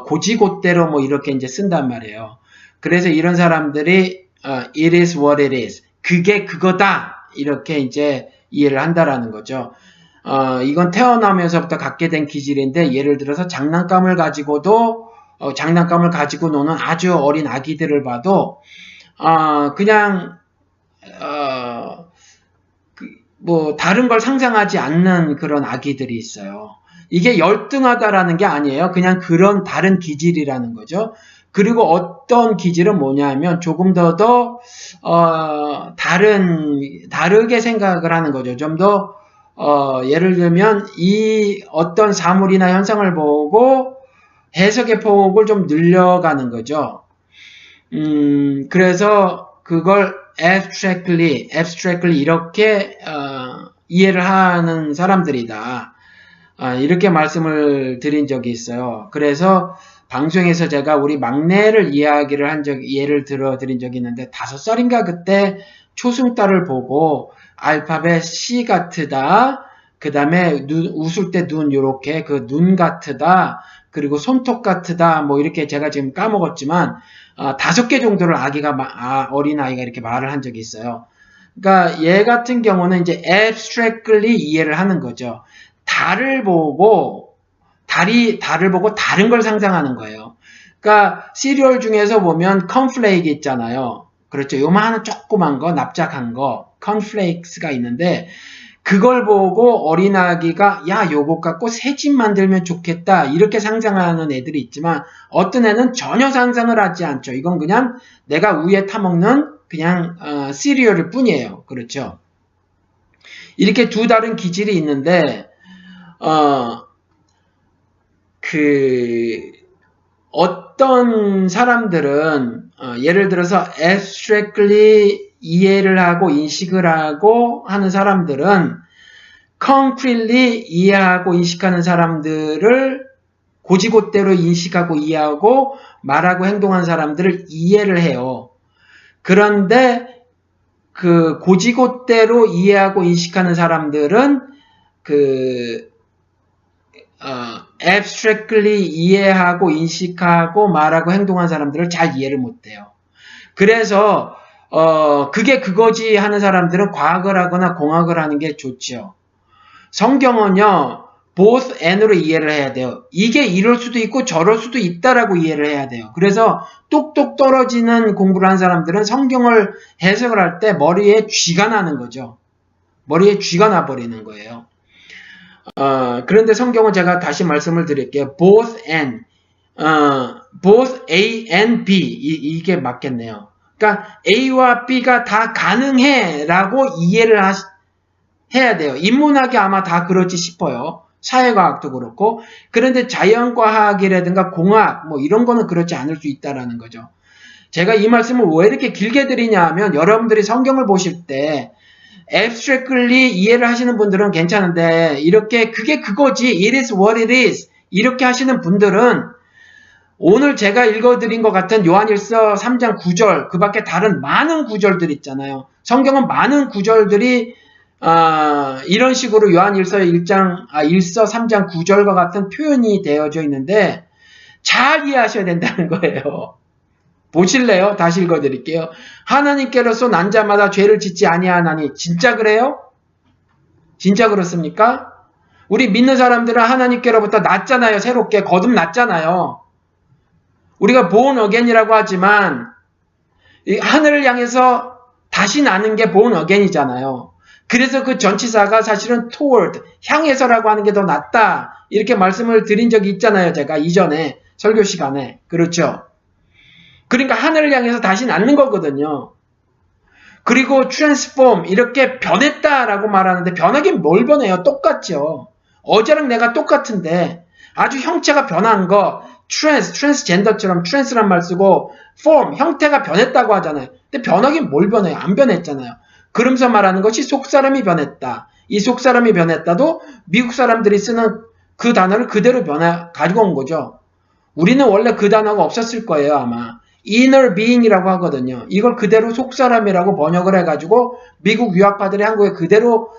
고지곧대로 뭐 이렇게 이제 쓴단 말이에요. 그래서 이런 사람들이 it is what it is. 그게 그거다. 이렇게 이제 이해를 한다라는 거죠. 이건 태어나면서부터 갖게 된 기질인데 예를 들어서 장난감을 가지고 노는 아주 어린 아기들을 봐도 그냥 뭐 다른 걸 상상하지 않는 그런 아기들이 있어요. 이게 열등하다라는 게 아니에요. 그냥 그런 다른 기질이라는 거죠. 그리고 어떤 기질은 뭐냐면 조금 더 다르게 생각을 하는 거죠. 좀 더 예를 들면 이 어떤 사물이나 현상을 보고 해석의 폭을 좀 늘려가는 거죠. 그래서 그걸 abstractly 이렇게 이해를 하는 사람들이다. 이렇게 말씀을 드린 적이 있어요. 그래서 방송에서 제가 우리 막내를 예를 들어 드린 적이 있는데 5살인가 그때 초승달을 보고 알파벳 C 같으다. 그 다음에 웃을 때 눈 요렇게 그 눈 같으다. 그리고 손톱 같으다. 뭐 이렇게 제가 지금 까먹었지만 5개 정도를 어린아이가 이렇게 말을 한 적이 있어요. 그러니까 얘 같은 경우는 이제 abstractly 이해를 하는 거죠. 달을 보고 다른 걸 상상하는 거예요. 그러니까 시리얼 중에서 보면 콘플레이크 있잖아요. 그렇죠. 요만한 조그만 거, 납작한 거, 콘플레이크스가 있는데 그걸 보고 어린아기가 요거 갖고 새집 만들면 좋겠다 이렇게 상상하는 애들이 있지만 어떤 애는 전혀 상상을 하지 않죠. 이건 그냥 내가 우유에 타먹는 그냥 시리얼일 뿐이에요. 그렇죠. 이렇게 두 다른 기질이 있는데 어떤 사람들은 예를 들어서 abstractly 이해를 하고 인식을 하고 하는 사람들은 concretely 이해하고 인식하는 사람들을 고지곧대로 인식하고 이해하고 말하고 행동하는 사람들을 이해를 해요. 그런데 그 고지곧대로 이해하고 인식하는 사람들은 abstractly 이해하고 인식하고 말하고 행동하는 사람들을 잘 이해를 못해요. 그래서 그게 그거지 하는 사람들은 과학을 하거나 공학을 하는 게 좋죠. 성경은요, both and로 이해를 해야 돼요. 이게 이럴 수도 있고 저럴 수도 있다라고 이해를 해야 돼요. 그래서 똑똑 떨어지는 공부를 한 사람들은 성경을 해석을 할 때 머리에 쥐가 나는 거죠. 머리에 쥐가 나버리는 거예요. 그런데 성경은 제가 다시 말씀을 드릴게요. both A and B 이게 맞겠네요. 그러니까 A와 B가 다 가능해 라고 이해를 해야 돼요. 인문학이 아마 다 그렇지 싶어요. 사회과학도 그렇고. 그런데 자연과학이라든가 공학 뭐 이런 거는 그렇지 않을 수 있다라는 거죠. 제가 이 말씀을 왜 이렇게 길게 드리냐 하면 여러분들이 성경을 보실 때 abstractly 이해를 하시는 분들은 괜찮은데 이렇게 그게 그거지 it is what it is 이렇게 하시는 분들은 오늘 제가 읽어드린 것 같은 요한일서 3장 9절 그 밖에 다른 많은 구절들 있잖아요. 성경은 많은 구절들이 이런 식으로 요한일서 3장 9절과 같은 표현이 되어져 있는데 잘 이해하셔야 된다는 거예요. 보실래요? 다시 읽어드릴게요. 하나님께로서 난 자마다 죄를 짓지 아니하나니 진짜 그래요? 진짜 그렇습니까? 우리 믿는 사람들은 하나님께로부터 났잖아요. 새롭게 거듭났잖아요. 우리가 born again이라고 하지만 하늘을 향해서 다시 나는 게 born again이잖아요. 그래서 그 전치사가 사실은 toward, 향해서라고 하는 게 더 낫다. 이렇게 말씀을 드린 적이 있잖아요. 제가 이전에 설교 시간에. 그렇죠? 그러니까 하늘을 향해서 다시 낳는 거거든요. 그리고 transform 이렇게 변했다라고 말하는데 변하긴 뭘 변해요? 똑같죠. 어제랑 내가 똑같은데 아주 형체가 변한 거 transgender처럼 trans란 말 쓰고 form 형태가 변했다고 하잖아요. 근데 변하긴 뭘 변해요? 안 변했잖아요. 그러면서 말하는 것이 속사람이 변했다. 이 속사람이 변했다도 미국 사람들이 쓰는 그 단어를 그대로 가지고 온 거죠. 우리는 원래 그 단어가 없었을 거예요, 아마. inner being이라고 하거든요. 이걸 그대로 속사람이라고 번역을 해가지고 미국 유학파들이 한국에 그대로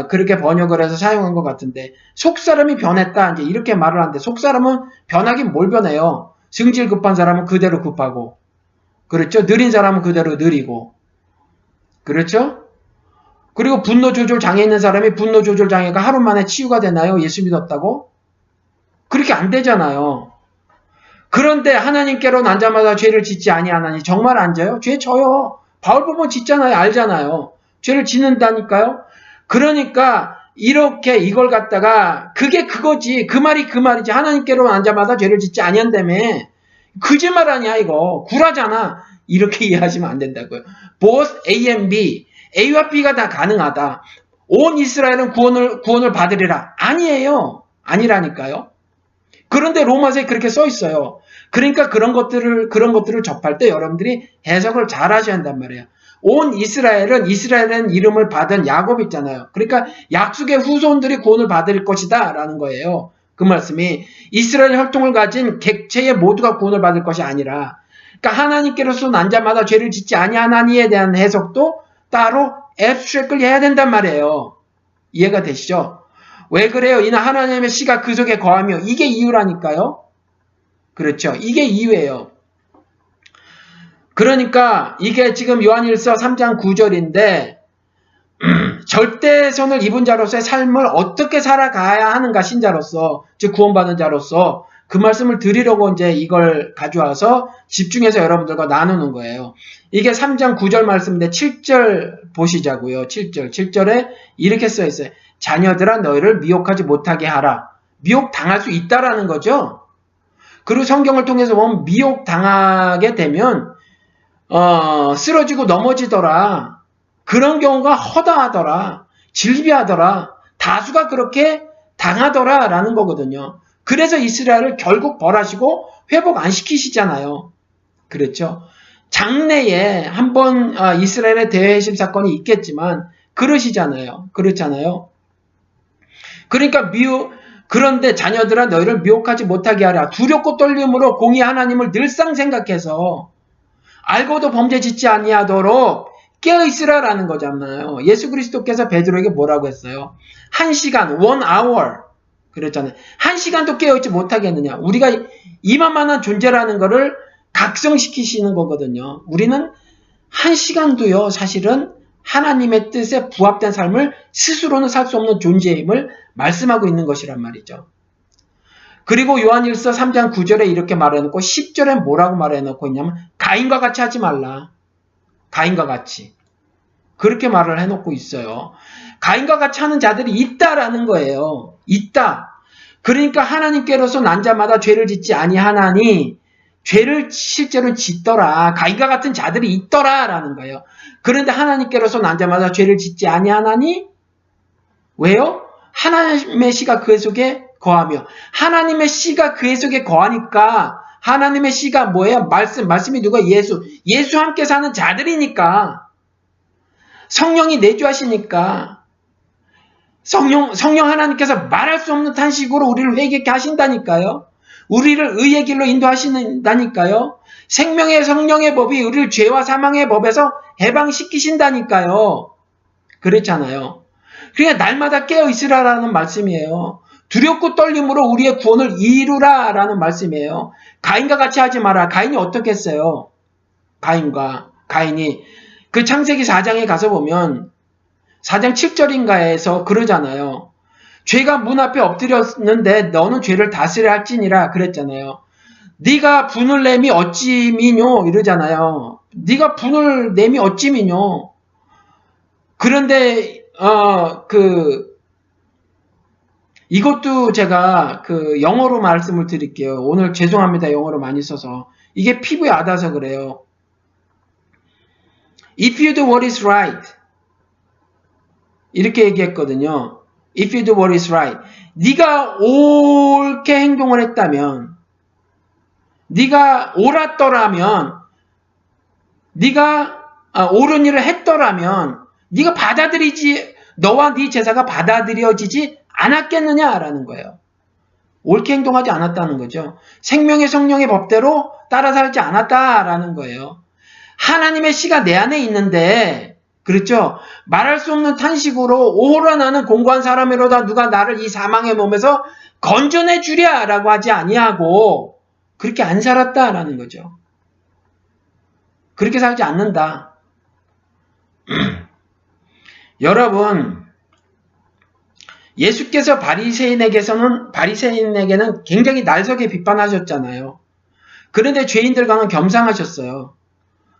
그렇게 번역을 해서 사용한 것 같은데 속사람이 변했다 이제 이렇게 말을 하는데 속사람은 변하긴 뭘 변해요. 성질 급한 사람은 그대로 급하고 그렇죠. 느린 사람은 그대로 느리고 그렇죠. 그리고 분노 조절 장애 있는 사람이 분노 조절 장애가 하루 만에 치유가 되나요? 예수 믿었다고? 그렇게 안 되잖아요. 그런데 하나님께로 난 자마다 죄를 짓지 아니하나니 정말 안 져요? 죄 져요. 바울 보면 짓잖아요. 알잖아요. 죄를 짓는다니까요. 그러니까 이렇게 이걸 갖다가 그게 그거지. 그 말이 그 말이지. 하나님께로 난 자마다 죄를 짓지 아니한다며. 거짓말 아니야 이거. 구라잖아. 이렇게 이해하시면 안 된다고요. both A and B. A와 B가 다 가능하다. 온 이스라엘은 구원을 받으리라. 아니에요. 아니라니까요. 그런데 로마서에 그렇게 써 있어요. 그러니까 그런 것들을 접할 때 여러분들이 해석을 잘 하셔야 한단 말이에요. 온 이스라엘은 이름을 받은 야곱 있잖아요. 그러니까 약속의 후손들이 구원을 받을 것이다 라는 거예요. 그 말씀이 이스라엘 혈통을 가진 객체의 모두가 구원을 받을 것이 아니라 그러니까 하나님께로서 난 자마다 죄를 짓지 아니하나니에 대한 해석도 따로 앱스트랙을 해야 된단 말이에요. 이해가 되시죠? 왜 그래요? 이는 하나님의 씨가 그 속에 거하며 이게 이유라니까요. 그렇죠. 이게 이유예요. 그러니까 이게 지금 요한일서 3장 9절인데 절대선을 입은 자로서의 삶을 어떻게 살아가야 하는가 신자로서 즉 구원받은 자로서 그 말씀을 드리려고 이제 이걸 가져와서 집중해서 여러분들과 나누는 거예요. 이게 3장 9절 말씀인데 7절 보시자고요. 7절에 이렇게 써 있어요. 자녀들아 너희를 미혹하지 못하게 하라. 미혹당할 수 있다라는 거죠. 그리고 성경을 통해서 보면 미혹당하게 되면 쓰러지고 넘어지더라. 그런 경우가 허다하더라. 질비하더라. 다수가 그렇게 당하더라 라는 거거든요. 그래서 이스라엘을 결국 벌하시고 회복 안 시키시잖아요. 그렇죠. 장래에 한번 이스라엘의 대회심 사건이 있겠지만 그러시잖아요. 그렇잖아요. 그러니까 그런데 자녀들아 너희를 미혹하지 못하게 하라. 두렵고 떨림으로 공의 하나님을 늘상 생각해서 알고도 범죄 짓지 아니하도록 깨어있으라라는 거잖아요. 예수 그리스도께서 베드로에게 뭐라고 했어요? 1시간, 1hour 그랬잖아요. 1시간도 깨어있지 못하겠느냐. 우리가 이만한 존재라는 거를 각성시키시는 거거든요. 우리는 1시간도요 사실은 하나님의 뜻에 부합된 삶을 스스로는 살 수 없는 존재임을 말씀하고 있는 것이란 말이죠. 그리고 요한일서 3장 9절에 이렇게 말해놓고 10절에 뭐라고 말해놓고 있냐면 가인과 같이 하지 말라. 가인과 같이. 그렇게 말을 해놓고 있어요. 가인과 같이 하는 자들이 있다라는 거예요. 있다. 그러니까 하나님께로서 난 자마다 죄를 짓지 아니하나니 죄를 실제로 짓더라. 가인과 같은 자들이 있더라라는 거예요. 그런데 하나님께로서 난 자마다 죄를 짓지 아니하나니 왜요? 하나님의 씨가 그의 속에 거하며 하나님의 씨가 그의 속에 거하니까 하나님의 씨가 뭐예요? 말씀이 누가? 예수 함께 사는 자들이니까 성령이 내주하시니까 성령 하나님께서 말할 수 없는 탄식으로 우리를 회개케 하신다니까요. 우리를 의의 길로 인도하신다니까요. 생명의 성령의 법이 우리를 죄와 사망의 법에서 해방시키신다니까요. 그렇잖아요. 그러니까 날마다 깨어있으라라는 말씀이에요. 두렵고 떨림으로 우리의 구원을 이루라라는 말씀이에요. 가인과 같이 하지 마라. 가인이 어떻게 했어요? 가인이 그 창세기 4장에 가서 보면 4장 7절인가에서 그러잖아요. 죄가 문 앞에 엎드렸는데 너는 죄를 다스려 할지니라 그랬잖아요. 네가 분을 내미 어찌 미뇨 이러잖아요. 네가 분을 내미 어찌 미뇨. 그런데 이것도 제가 영어로 말씀을 드릴게요. 오늘 죄송합니다. 영어로 많이 써서. 이게 피부에 닿아서 그래요. If you do what is right. 이렇게 얘기했거든요. If you do what is right. 네가 옳게 행동을 했다면, 네가 옳았더라면, 네가 옳은 일을 했더라면 네가 너와 네 제사가 받아들여지지 않았겠느냐라는 거예요. 옳게 행동하지 않았다는 거죠. 생명의 성령의 법대로 따라 살지 않았다라는 거예요. 하나님의 씨가 내 안에 있는데, 그렇죠? 말할 수 없는 탄식으로 오호라 나는 공고한 사람이로다 누가 나를 이 사망의 몸에서 건져내 주랴 라고 하지 아니하고 그렇게 안 살았다라는 거죠. 그렇게 살지 않는다. 여러분, 예수께서 바리새인에게는 굉장히 날석에 비판하셨잖아요. 그런데 죄인들과는 겸상하셨어요.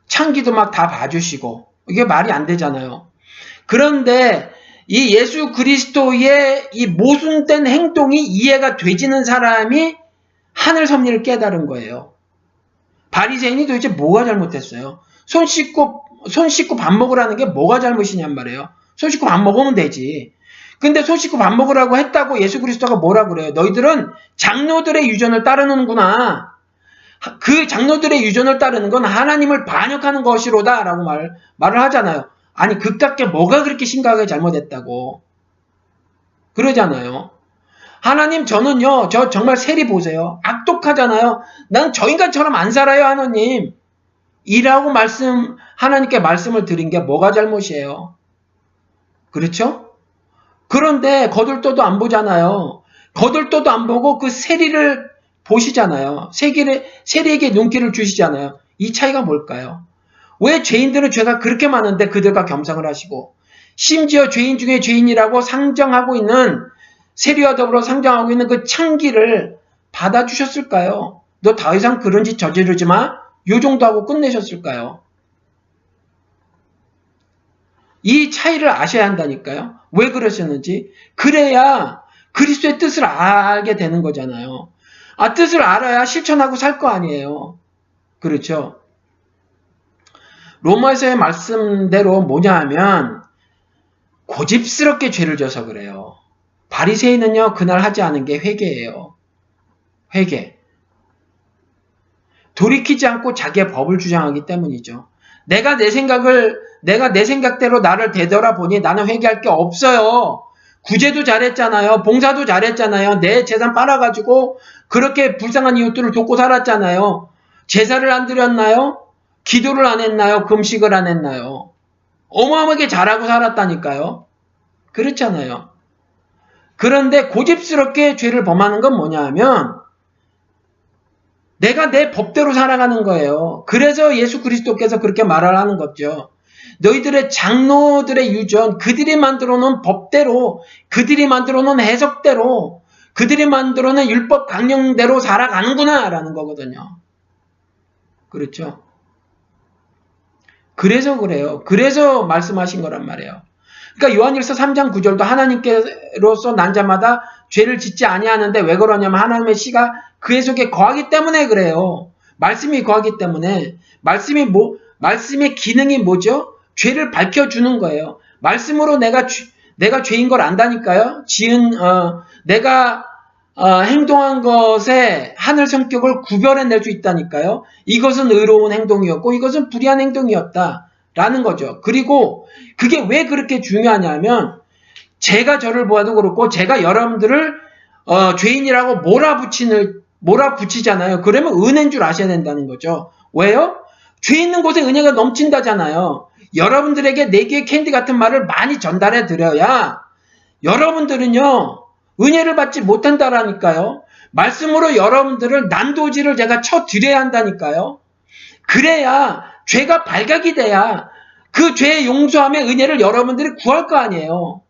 창기도 막 다 봐주시고, 이게 말이 안 되잖아요. 그런데 이 예수 그리스도의 이 모순된 행동이 이해가 되지는 사람이 하늘 섭리를 깨달은 거예요. 바리새인이 도대체 뭐가 잘못했어요? 손 씻고 밥 먹으라는 게 뭐가 잘못이냔 말이에요. 손 씻고 밥 먹으면 되지. 근데 손 씻고 밥 먹으라고 했다고 예수 그리스도가 뭐라 그래요? 너희들은 장로들의 유전을 따르는구나. 그 장로들의 유전을 따르는 건 하나님을 반역하는 것이로다 라고 말을 하잖아요. 아니 그깟게 뭐가 그렇게 심각하게 잘못했다고 그러잖아요. 하나님 저는요 저 정말 세리 보세요. 악독하잖아요. 난 저 인간처럼 안 살아요 하나님. 이라고 하나님께 말씀을 드린 게 뭐가 잘못이에요. 그렇죠? 그런데 거들떠도 안 보잖아요. 거들떠도 안 보고 그 세리를 보시잖아요. 세리에게 눈길을 주시잖아요. 이 차이가 뭘까요? 왜 죄인들은 죄가 그렇게 많은데 그들과 겸상을 하시고 심지어 죄인 중에 죄인이라고 상정하고 있는 세리와 더불어 상정하고 있는 그 창기를 받아주셨을까요? 너 더 이상 그런 짓 저지르지 마. 요 정도 하고 끝내셨을까요? 이 차이를 아셔야 한다니까요. 왜 그러셨는지. 그래야 그리스도의 뜻을 알게 되는 거잖아요. 뜻을 알아야 실천하고 살 거 아니에요. 그렇죠? 로마서의 말씀대로 뭐냐 하면 고집스럽게 죄를 져서 그래요. 바리새인은요 그날 하지 않은 게 회개예요. 회개. 돌이키지 않고 자기의 법을 주장하기 때문이죠. 내가 내 생각대로 나를 되돌아보니 나는 회개할 게 없어요. 구제도 잘했잖아요. 봉사도 잘했잖아요. 내 재산 빨아가지고 그렇게 불쌍한 이웃들을 돕고 살았잖아요. 제사를 안 드렸나요? 기도를 안 했나요? 금식을 안 했나요? 어마어마하게 잘하고 살았다니까요. 그렇잖아요. 그런데 고집스럽게 죄를 범하는 건 뭐냐 하면 내가 내 법대로 살아가는 거예요. 그래서 예수 그리스도께서 그렇게 말을 하는 거죠. 너희들의 장로들의 유전, 그들이 만들어 놓은 법대로, 그들이 만들어 놓은 해석대로, 그들이 만들어 놓은 율법 강령대로 살아가는구나 라는 거거든요. 그렇죠? 그래서 그래요. 그래서 말씀하신 거란 말이에요. 그러니까 요한일서 3장 9절도 하나님께로서 난 자마다 죄를 짓지 아니하는데 왜 그러냐면 하나님의 씨가 그의 속에 거하기 때문에 그래요. 말씀이 거하기 때문에. 말씀의 기능이 뭐죠? 죄를 밝혀주는 거예요. 말씀으로 내가 죄인 걸 안다니까요. 내가 행동한 것에 하늘 성격을 구별해낼 수 있다니까요. 이것은 의로운 행동이었고 이것은 불의한 행동이었다라는 거죠. 그리고 그게 왜 그렇게 중요하냐면 제가 저를 보아도 그렇고 제가 여러분들을 죄인이라고 몰아붙이잖아요. 그러면 은혜인 줄 아셔야 된다는 거죠. 왜요? 죄 있는 곳에 은혜가 넘친다잖아요. 여러분들에게 4개의 캔디 같은 말을 많이 전달해 드려야 여러분들은요 은혜를 받지 못한다라니까요. 말씀으로 여러분들을 난도질을 제가 쳐드려야 한다니까요. 그래야 죄가 발각이 돼야 그 죄의 용서함의 은혜를 여러분들이 구할 거 아니에요.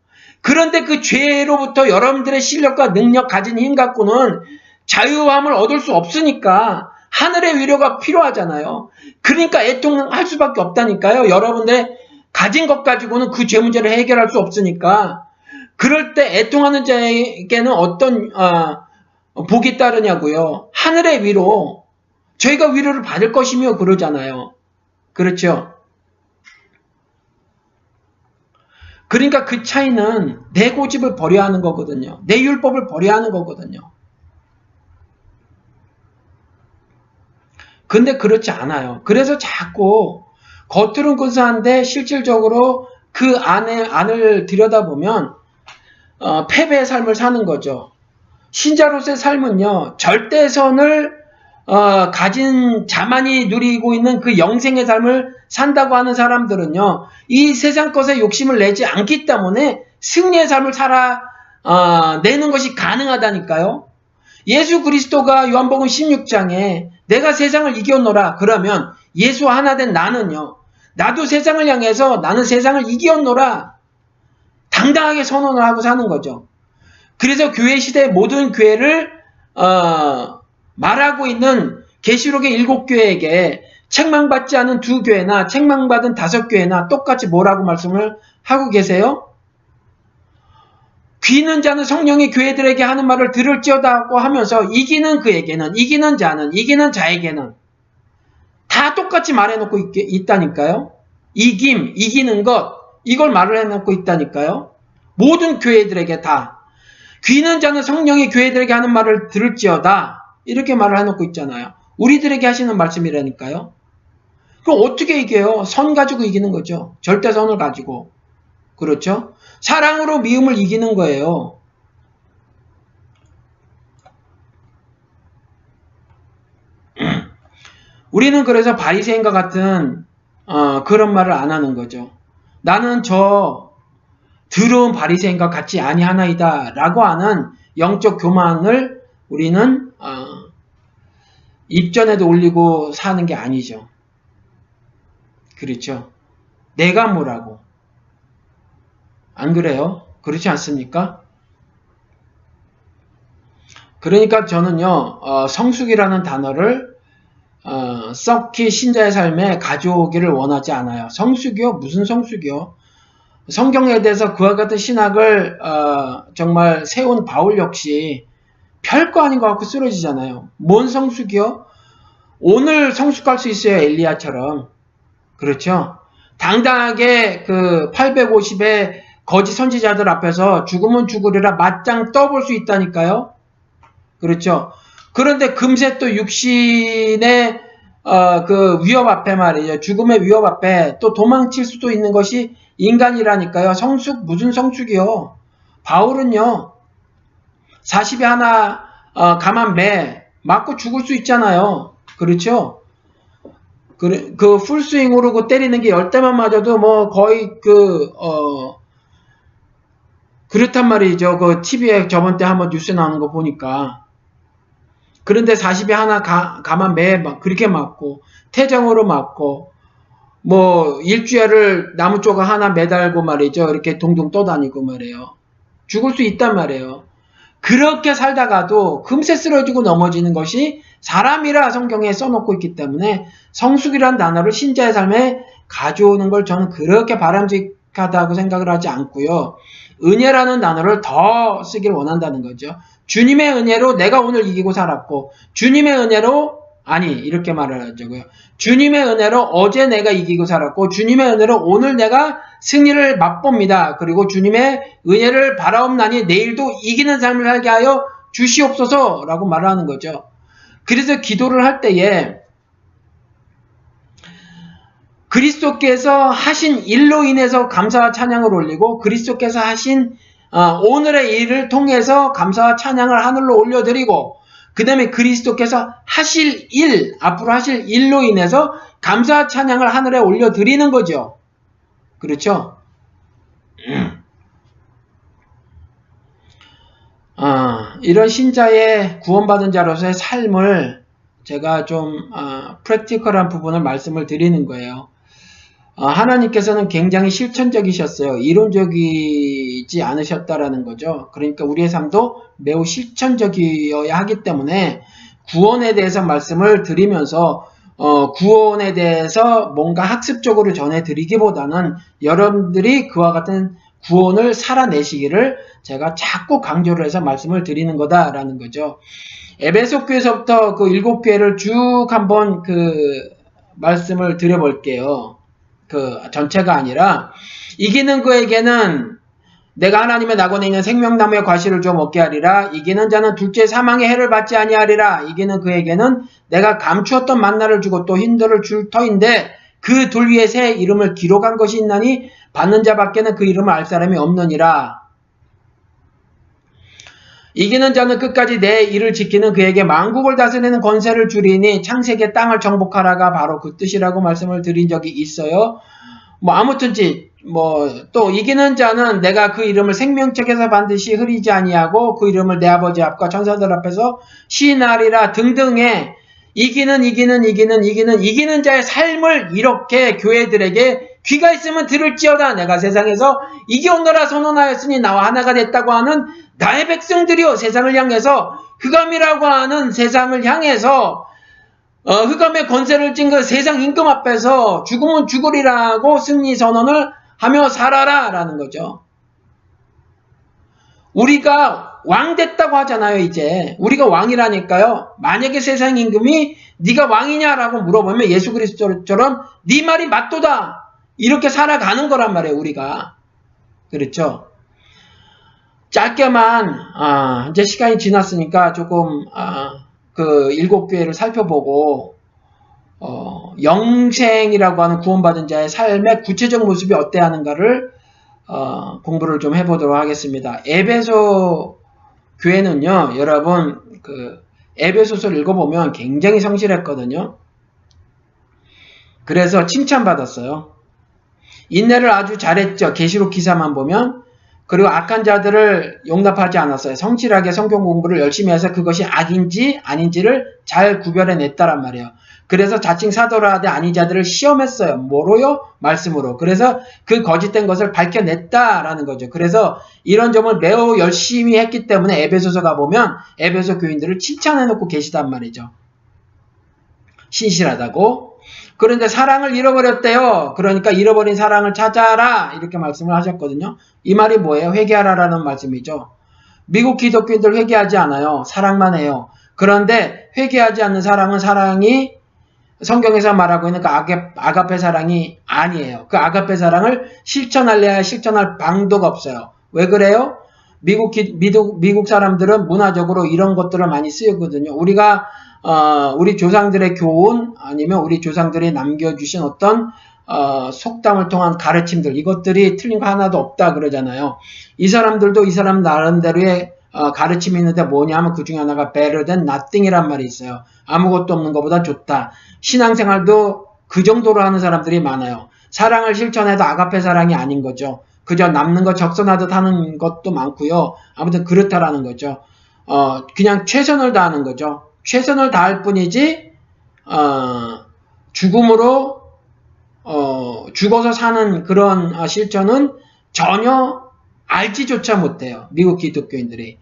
그런데 그 죄로부터 여러분들의 실력과 능력 가진 힘 갖고는 자유함을 얻을 수 없으니까 하늘의 위로가 필요하잖아요. 그러니까 애통할 수밖에 없다니까요. 여러분들의 가진 것 가지고는 그 죄 문제를 해결할 수 없으니까. 그럴 때 애통하는 자에게는 어떤 복이 따르냐고요. 하늘의 위로. 저희가 위로를 받을 것이며 그러잖아요. 그렇죠? 그러니까 그 차이는 내 고집을 버려야 하는 거거든요. 내 율법을 버려야 하는 거거든요. 근데 그렇지 않아요. 그래서 자꾸 겉으로는 근사한데 실질적으로 그 안을 들여다보면 패배의 삶을 사는 거죠. 신자로서의 삶은요, 절대선을 가진 자만이 누리고 있는 그 영생의 삶을 산다고 하는 사람들은요, 이 세상 것에 욕심을 내지 않기 때문에 승리의 삶을 내는 것이 가능하다니까요. 예수 그리스도가 요한복음 16장에 내가 세상을 이겼노라 그러면 예수와 하나 된 나는요, 나도 세상을 향해서 나는 세상을 이겼노라 당당하게 선언을 하고 사는 거죠. 그래서 교회 시대의 모든 교회를 말하고 있는 계시록의 7교회에게 책망받지 않은 2교회나 책망받은 5교회나 똑같이 뭐라고 말씀을 하고 계세요? 귀 있는 자는 성령이 교회들에게 하는 말을 들을지어다고 하면서 이기는 그에게는, 이기는 자는, 이기는 자에게는 다 똑같이 말해놓고 있다니까요. 이기는 것, 이걸 말을 해놓고 있다니까요. 모든 교회들에게 다. 귀 있는 자는 성령이 교회들에게 하는 말을 들을지어다. 이렇게 말을 해놓고 있잖아요. 우리들에게 하시는 말씀이라니까요. 그럼 어떻게 이겨요? 선 가지고 이기는 거죠. 절대선을 가지고. 그렇죠? 사랑으로 미움을 이기는 거예요. 우리는 그래서 바리새인과 같은 그런 말을 안 하는 거죠. 나는 저 더러운 바리새인과 같이 아니하나이다 라고 하는 영적 교만을 우리는 입전에도 올리고 사는 게 아니죠. 그렇죠? 내가 뭐라고. 안 그래요? 그렇지 않습니까? 그러니까 저는요, 성숙이라는 단어를 썩히 신자의 삶에 가져오기를 원하지 않아요. 성숙이요? 무슨 성숙이요? 성경에 대해서 그와 같은 신학을 정말 세운 바울 역시 별거 아닌 것 같고 쓰러지잖아요. 뭔 성숙이요? 오늘 성숙할 수 있어요. 엘리야처럼. 그렇죠? 당당하게 그 850의 거짓 선지자들 앞에서 죽으면 죽으리라 맞짱 떠볼 수 있다니까요. 그렇죠? 그런데 금세 또 육신의 그 위협 앞에 말이죠. 죽음의 위협 앞에 또 도망칠 수도 있는 것이 인간이라니까요. 성숙, 무슨 성숙이요? 바울은요, 40에 하나 감한 매 맞고 죽을 수 있잖아요. 그렇죠? 그 풀스윙으로 그 때리는 게 10대만 맞아도 뭐 거의 그렇단 말이죠. 그 TV에 저번 때 한번 뉴스에 나오는 거 보니까. 그런데 40에 하나 감한 매 막 그렇게 맞고 태정으로 맞고 뭐 일주일을 나무 조각 하나 매달고 말이죠. 이렇게 동동 떠다니고 말이에요. 죽을 수 있단 말이에요. 그렇게 살다가도 금세 쓰러지고 넘어지는 것이 사람이라 성경에 써놓고 있기 때문에 성숙이라는 단어를 신자의 삶에 가져오는 걸 저는 그렇게 바람직하다고 생각을 하지 않고요. 은혜라는 단어를 더 쓰길 원한다는 거죠. 주님의 은혜로 내가 오늘 이기고 살았고, 주님의 은혜로 이렇게 말을 하자고요. 주님의 은혜로 어제 내가 이기고 살았고, 주님의 은혜로 오늘 내가 승리를 맛봅니다. 그리고 주님의 은혜를 바라옵나니 내일도 이기는 삶을 살게 하여 주시옵소서라고 말하는 거죠. 그래서 기도를 할 때에 그리스도께서 하신 일로 인해서 감사와 찬양을 올리고 그리스도께서 하신 오늘의 일을 통해서 감사와 찬양을 하늘로 올려드리고 그 다음에 그리스도께서 하실 일, 앞으로 하실 일로 인해서 감사와 찬양을 하늘에 올려드리는 거죠. 그렇죠? 이런 신자의 구원받은 자로서의 삶을 제가 좀 프랙티컬한 부분을 말씀을 드리는 거예요. 하나님께서는 굉장히 실천적이셨어요. 이론적이지 않으셨다라는 거죠. 그러니까 우리의 삶도 매우 실천적이어야 하기 때문에 구원에 대해서 말씀을 드리면서 구원에 대해서 뭔가 학습적으로 전해드리기보다는 여러분들이 그와 같은 구원을 살아내시기를 제가 자꾸 강조를 해서 말씀을 드리는 거다라는 거죠. 에베소 교회에서부터 그 7교회를 쭉 한번 그 말씀을 드려볼게요. 그 전체가 아니라 이기는 그에게는 내가 하나님의 낙원에 있는 생명나무의 과실을 좀 먹게 하리라. 이기는 자는 둘째 사망의 해를 받지 아니하리라. 이기는 그에게는 내가 감추었던 만나를 주고 또 흰돌을 줄 터인데 그 돌 위에 새 이름을 기록한 것이 있나니 받는 자밖에는 그 이름을 알 사람이 없느니라. 이기는 자는 끝까지 내 일을 지키는 그에게 만국을 다스리는 권세를 주리니 창세기에 땅을 정복하라가 바로 그 뜻이라고 말씀을 드린 적이 있어요. 뭐 아무튼지 또 이기는 자는 내가 그 이름을 생명책에서 반드시 흐리지 아니하고 그 이름을 내 아버지 앞과 천사들 앞에서 시인하리라 등등의 이기는 자의 삶을 이렇게 교회들에게 귀가 있으면 들을지어다. 내가 세상에서 이겨오너라 선언하였으니 나와 하나가 됐다고 하는 나의 백성들이요, 세상을 향해서 흑암이라고 하는 세상을 향해서 흑암의 권세를 쥔 그 세상 임금 앞에서 죽으면 죽으리라고 승리 선언을 하며 살아라 라는 거죠. 우리가 왕 됐다고 하잖아요. 이제 우리가 왕이라니까요. 만약에 세상 임금이 네가 왕이냐라고 물어보면 예수 그리스도처럼 네 말이 맞도다 이렇게 살아가는 거란 말이에요. 우리가. 그렇죠. 짧게만 이제 시간이 지났으니까 조금 그 7교회를 살펴보고 영생이라고 하는 구원받은 자의 삶의 구체적 모습이 어때야 하는가를 공부를 좀 해보도록 하겠습니다. 에베소 교회는요, 여러분 그 에베소서를 읽어보면 굉장히 성실했거든요. 그래서 칭찬받았어요. 인내를 아주 잘했죠. 계시록 기사만 보면. 그리고 악한 자들을 용납하지 않았어요. 성실하게 성경 공부를 열심히 해서 그것이 악인지 아닌지를 잘 구별해냈다란 말이에요. 그래서 자칭 사도라 하되 아닌 자들을 시험했어요. 뭐로요? 말씀으로. 그래서 그 거짓된 것을 밝혀냈다라는 거죠. 그래서 이런 점을 매우 열심히 했기 때문에 에베소서 가보면 에베소 교인들을 칭찬해놓고 계시단 말이죠. 신실하다고. 그런데 사랑을 잃어버렸대요. 그러니까 잃어버린 사랑을 찾아라 이렇게 말씀을 하셨거든요. 이 말이 뭐예요? 회개하라라는 말씀이죠. 미국 기독교인들 회개하지 않아요. 사랑만 해요. 그런데 회개하지 않는 사랑은 사랑이 성경에서 말하고 있는 그 아가페 사랑이 아니에요. 그 아가페 사랑을 실천할래야 실천할 방도가 없어요. 왜 그래요? 미국 사람들은 문화적으로 이런 것들을 많이 쓰거든요. 우리가 우리 조상들의 교훈 아니면 우리 조상들이 남겨주신 어떤 속담을 통한 가르침들 이것들이 틀린 거 하나도 없다 그러잖아요. 이 사람들도 이 사람 나름대로의 가르침이 있는데 뭐냐면 그 중에 하나가 better than nothing이란 말이 있어요. 아무것도 없는 것보다 좋다. 신앙생활도 그 정도로 하는 사람들이 많아요. 사랑을 실천해도 아가페 사랑이 아닌 거죠. 그저 남는 거 적선하듯 하는 것도 많고요. 아무튼 그렇다라는 거죠. 그냥 최선을 다하는 거죠. 최선을 다할 뿐이지 죽음으로 죽어서 사는 그런 실천은 전혀 알지조차 못해요. 미국 기독교인들이.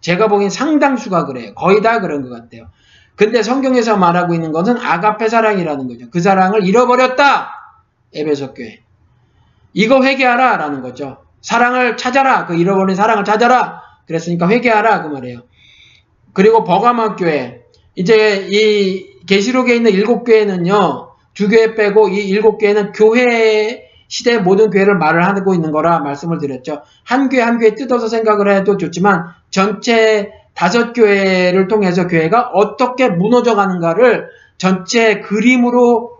제가 보기엔 상당수가 그래요. 거의 다 그런 것 같아요. 근데 성경에서 말하고 있는 것은 아가페 사랑이라는 거죠. 그 사랑을 잃어버렸다. 에베소 교회. 이거 회개하라 라는 거죠. 사랑을 찾아라. 그 잃어버린 사랑을 찾아라. 그랬으니까 회개하라 그 말이에요. 그리고 버가마 교회. 이제 이 계시록에 있는 7교회는요. 2교회 빼고 이 7교회는 교회 시대의 모든 교회를 말을 하고 있는 거라 말씀을 드렸죠. 한 교회 한 교회 뜯어서 생각을 해도 좋지만 전체 5교회를 통해서 교회가 어떻게 무너져 가는가를 전체 그림으로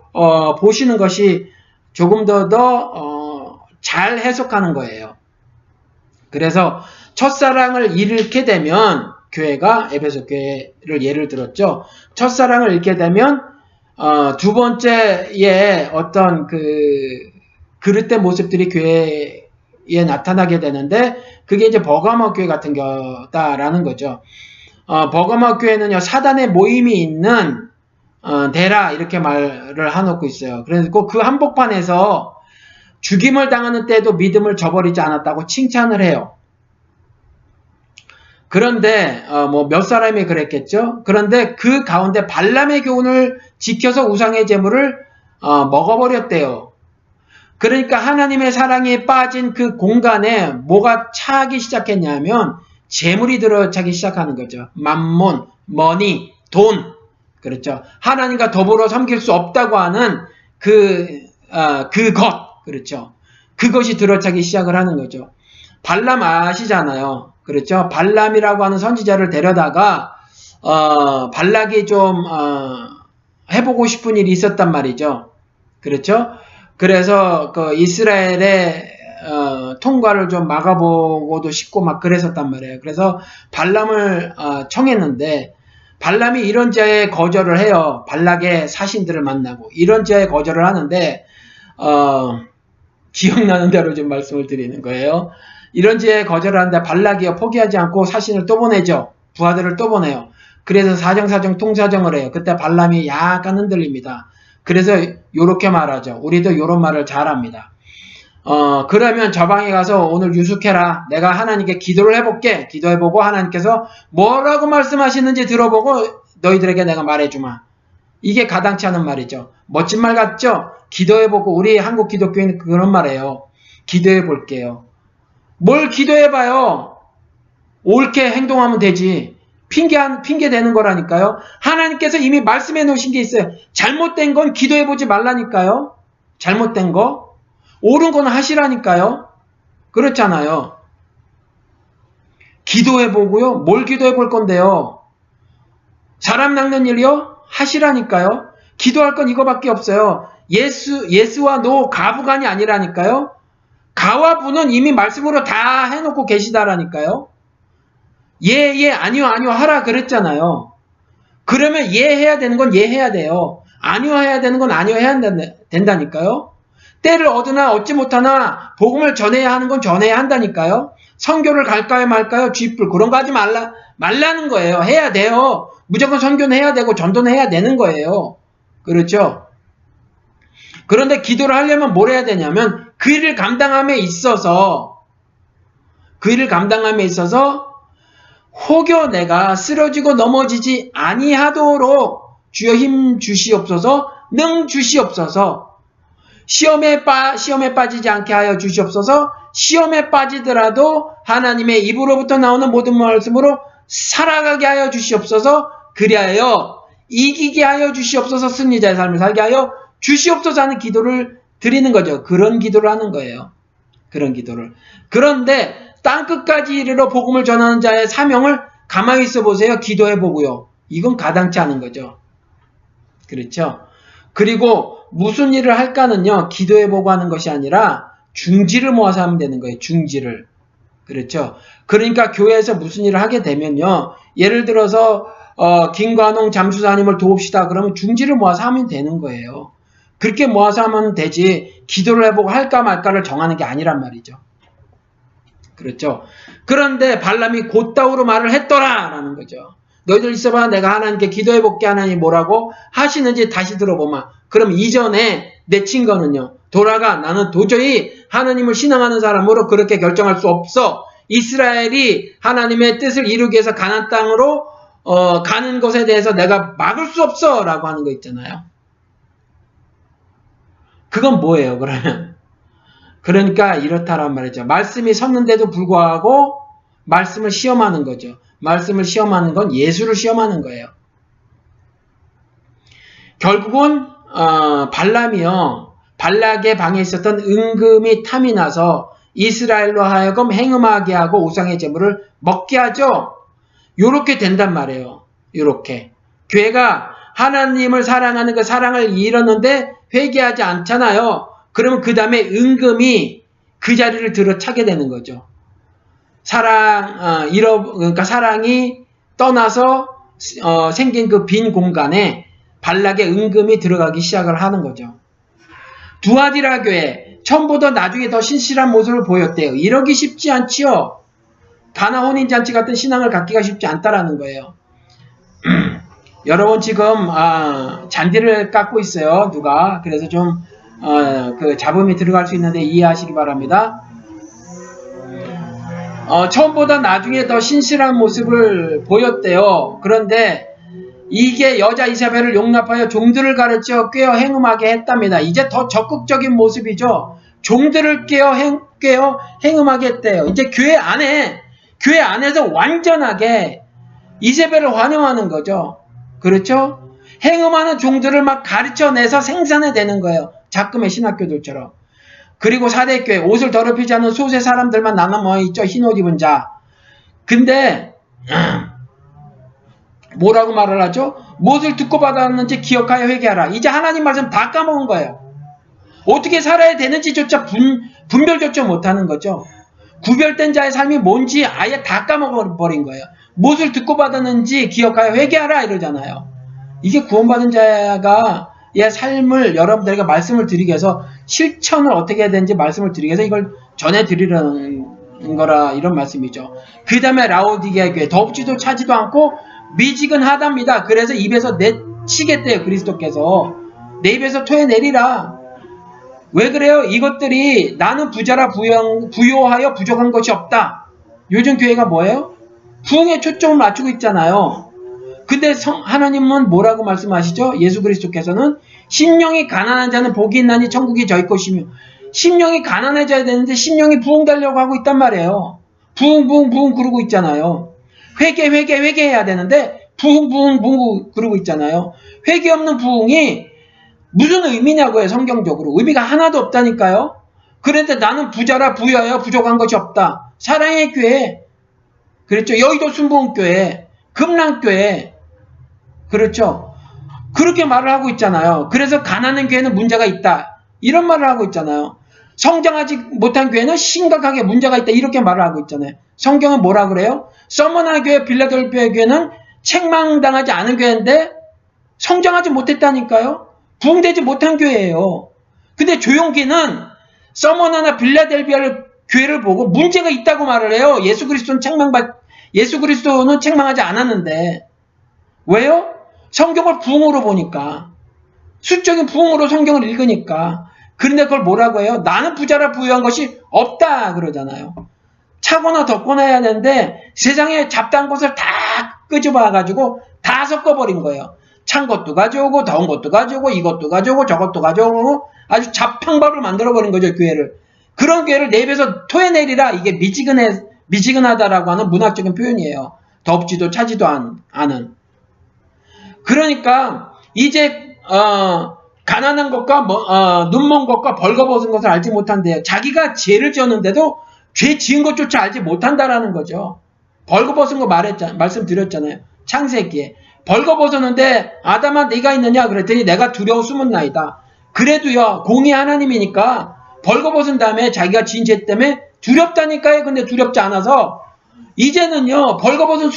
보시는 것이 조금 더 잘 해석하는 거예요. 그래서 첫사랑을 잃게 되면 교회가 에베소 교회를 예를 들었죠. 첫사랑을 잃게 되면 두 번째의 어떤 그릇된 모습들이 교회에 나타나게 되는데 그게 이제 버가마 교회 같은 거다라는 거죠. 버가마 교회는요 사단의 모임이 있는 데라 이렇게 말을 해놓고 있어요. 그래서 그 한복판에서 죽임을 당하는 때에도 믿음을 저버리지 않았다고 칭찬을 해요. 그런데 몇 사람이 그랬겠죠. 그런데 그 가운데 발람의 교훈을 지켜서 우상의 제물을 먹어버렸대요. 그러니까 하나님의 사랑에 빠진 그 공간에 뭐가 차기 시작했냐면 재물이 들어차기 시작하는 거죠. 맘몬, 머니, 돈. 그렇죠. 하나님과 더불어 섬길 수 없다고 하는 그 그것, 그렇죠. 그것이 들어차기 시작을 하는 거죠. 발람 아시잖아요. 그렇죠. 발람이라고 하는 선지자를 데려다가 발락이 좀 해보고 싶은 일이 있었단 말이죠. 그렇죠. 그래서 그 이스라엘의 통과를 좀 막아보고도 싶고 막 그랬었단 말이에요. 그래서 발람을 청했는데 발람이 이런저에 거절을 해요. 발락의 사신들을 만나고 이런저에 거절을 하는데 기억나는 대로 좀 말씀을 드리는 거예요. 이런저에 거절을 하는데 발락이요 포기하지 않고 사신을 또 보내죠. 부하들을 또 보내요. 그래서 사정사정 통사정을 해요. 그때 발람이 약간 흔들립니다. 그래서 요렇게 말하죠. 우리도 요런 말을 잘합니다. 그러면 저 방에 가서 오늘 유숙해라. 내가 하나님께 기도를 해볼게. 기도해보고 하나님께서 뭐라고 말씀하시는지 들어보고 너희들에게 내가 말해주마. 이게 가당치 않은 말이죠. 멋진 말 같죠? 기도해보고 우리 한국 기독교인은 그런 말이에요. 기도해볼게요. 뭘 기도해봐요. 옳게 행동하면 되지. 핑계 대는 거라니까요. 하나님께서 이미 말씀해 놓으신 게 있어요. 잘못된 건 기도해보지 말라니까요. 잘못된 거. 옳은 건 하시라니까요. 그렇잖아요. 기도해보고요. 뭘 기도해볼 건데요. 사람 낚는 일이요? 하시라니까요. 기도할 건 이거밖에 없어요. 예스와 노 가부간이 아니라니까요. 가와 부는 이미 말씀으로 다 해놓고 계시다라니까요. 예, 아니요, 하라 그랬잖아요. 그러면 예 해야 되는 건 예 해야 돼요. 아니요 해야 되는 건 아니요 해야 된다니까요. 때를 얻으나 얻지 못하나 복음을 전해야 하는 건 전해야 한다니까요. 선교를 갈까요 말까요? 쥐뿔 그런 거 하지 말라는 거예요. 해야 돼요. 무조건 선교는 해야 되고 전도는 해야 되는 거예요. 그렇죠? 그런데 기도를 하려면 뭘 해야 되냐면 그 일을 감당함에 있어서 혹여 내가 쓰러지고 넘어지지 아니하도록 주여 힘 주시옵소서, 능 주시옵소서, 시험에 빠지지 않게 하여 주시옵소서, 시험에 빠지더라도 하나님의 입으로부터 나오는 모든 말씀으로 살아가게 하여 주시옵소서, 그리하여 이기게 하여 주시옵소서, 승리자의 삶을 살게 하여 주시옵소서 하는 기도를 드리는 거죠. 그런 기도를 하는 거예요. 그런 기도를. 그런데 땅끝까지 이르러 복음을 전하는 자의 사명을 가만히 있어 보세요. 기도해 보고요. 이건 가당치 않은 거죠. 그렇죠? 그리고 무슨 일을 할까는요. 기도해 보고 하는 것이 아니라 중지를 모아서 하면 되는 거예요. 중지를. 그렇죠? 그러니까 교회에서 무슨 일을 하게 되면요. 예를 들어서 김관홍 잠수사님을 도웁시다. 그러면 중지를 모아서 하면 되는 거예요. 그렇게 모아서 하면 되지 기도를 해보고 할까 말까를 정하는 게 아니란 말이죠. 그렇죠. 그런데 발람이 곧다우로 말을 했더라라는 거죠. 너희들 있어봐 내가 하나님께 기도해볼게 하나님 뭐라고 하시는지 다시 들어보마. 그럼 이전에 내친 거는요. 돌아가 나는 도저히 하나님을 신앙하는 사람으로 그렇게 결정할 수 없어. 이스라엘이 하나님의 뜻을 이루기 위해서 가나안 땅으로 가는 것에 대해서 내가 막을 수 없어 라고 하는 거 있잖아요. 그건 뭐예요 그러면? 그러니까 이렇다란 말이죠. 말씀이 섰는데도 불구하고 말씀을 시험하는 거죠. 말씀을 시험하는 건 예수를 시험하는 거예요. 결국은 발람이요. 발락의 방에 있었던 은금이 탐이 나서 이스라엘로 하여금 행음하게 하고 우상의 제물을 먹게 하죠. 요렇게 된단 말이에요. 요렇게. 교회가 하나님을 사랑하는 그 사랑을 잃었는데 회개하지 않잖아요. 그러면 그 다음에 은금이 그 자리를 들어차게 되는 거죠. 그러니까 사랑이 떠나서 생긴 그 빈 공간에 발락의 은금이 들어가기 시작을 하는 거죠. 두아디라 교회 처음보다 나중에 더 신실한 모습을 보였대요. 이러기 쉽지 않지요. 가나 혼인잔치 같은 신앙을 갖기가 쉽지 않다라는 거예요. 여러분 지금 잔디를 깎고 있어요. 누가. 그래서 좀 그 잡음이 들어갈 수 있는데 이해하시기 바랍니다. 처음보다 나중에 더 신실한 모습을 보였대요. 그런데 이게 여자 이사벨을 용납하여 종들을 가르쳐 꿰어 행음하게 했답니다. 이제 더 적극적인 모습이죠. 종들을 꿰어 행음하게 했대요. 이제 교회 안에서 완전하게 이세벨을 환영하는 거죠. 그렇죠? 행음하는 종들을 막 가르쳐내서 생산해내는 거예요. 작금의 신학교들처럼. 그리고 사대교회 옷을 더럽히지 않는 소수의 사람들만 나눠 있죠. 흰옷 입은 자. 근데 뭐라고 말을 하죠? 무엇을 듣고 받았는지 기억하여 회개하라. 이제 하나님 말씀 다 까먹은 거예요. 어떻게 살아야 되는지조차 분별조차 못하는 거죠. 구별된 자의 삶이 뭔지 아예 다 까먹어버린 거예요. 무엇을 듣고 받았는지 기억하여 회개하라 이러잖아요. 이게 구원받은 자가 의 삶을 여러분들에게 말씀을 드리기 위해서 실천을 어떻게 해야 되는지 말씀을 드리기 위해서 이걸 전해드리려는 거라 이런 말씀이죠. 그 다음에 라오디게아 교회 덥지도 차지도 않고 미지근하답니다. 그래서 입에서 내치겠대요. 그리스도께서 내 입에서 토해내리라. 왜 그래요? 이것들이 나는 부자라 부요하여 부족한 것이 없다. 요즘 교회가 뭐예요? 부흥에 초점을 맞추고 있잖아요. 근데 하나님은 뭐라고 말씀하시죠? 예수 그리스도께서는 심령이 가난한 자는 복이 있나니 천국이 저희 것이며, 심령이 가난해져야 되는데 심령이 부흥되려고 하고 있단 말이에요. 부흥 그러고 있잖아요. 회개해야 되는데 부흥 그러고 있잖아요. 회개 없는 부흥이 무슨 의미냐고요. 성경적으로 의미가 하나도 없다니까요. 그런데 나는 부자라 부여하여 부족한 것이 없다. 사랑의 교회, 그렇죠. 여의도 순복음교회, 금랑교회, 그렇죠. 그렇게 말을 하고 있잖아요. 그래서 가난한 교회는 문제가 있다. 이런 말을 하고 있잖아요. 성장하지 못한 교회는 심각하게 문제가 있다. 이렇게 말을 하고 있잖아요. 성경은 뭐라 그래요? 서머나 교회, 빌라델피아 교회는 책망당하지 않은 교회인데 성장하지 못했다니까요. 부흥되지 못한 교회예요. 근데 조용기는 서머나나 빌라델피아 교회를 보고 문제가 있다고 말을 해요. 예수 그리스도는 책망하지 않았는데. 왜요? 성경을 부흥으로 보니까. 수적인 부흥으로 성경을 읽으니까. 그런데 그걸 뭐라고 해요? 나는 부자라 부유한 것이 없다 그러잖아요. 차거나 덮거나 해야 되는데 세상에 잡다한 것을 다 끄집어가지고 다 섞어버린 거예요. 찬 것도 가져오고 더운 것도 가져오고 이것도 가져오고 저것도 가져오고 아주 잡탕밥을 만들어버린 거죠. 교회를. 그런 교회를 내 입에서 토해내리라. 이게 미지근하다라고 하는 문학적인 표현이에요. 덥지도 차지도 않은. 그러니까 이제 가난한 것과 눈먼 것과 벌거벗은 것을 알지 못한대요. 자기가 죄를 지었는데도 죄 지은 것조차 알지 못한다라는 거죠. 벌거벗은 거 말씀드렸잖아요. 창세기에. 벌거벗었는데 아담아 네가 있느냐 그랬더니 내가 두려워 숨은나이다. 그래도요 공의 하나님이니까 벌거벗은 다음에 자기가 지은 죄 때문에 두렵다니까요. 근데 두렵지 않아서 이제는요 벌거벗은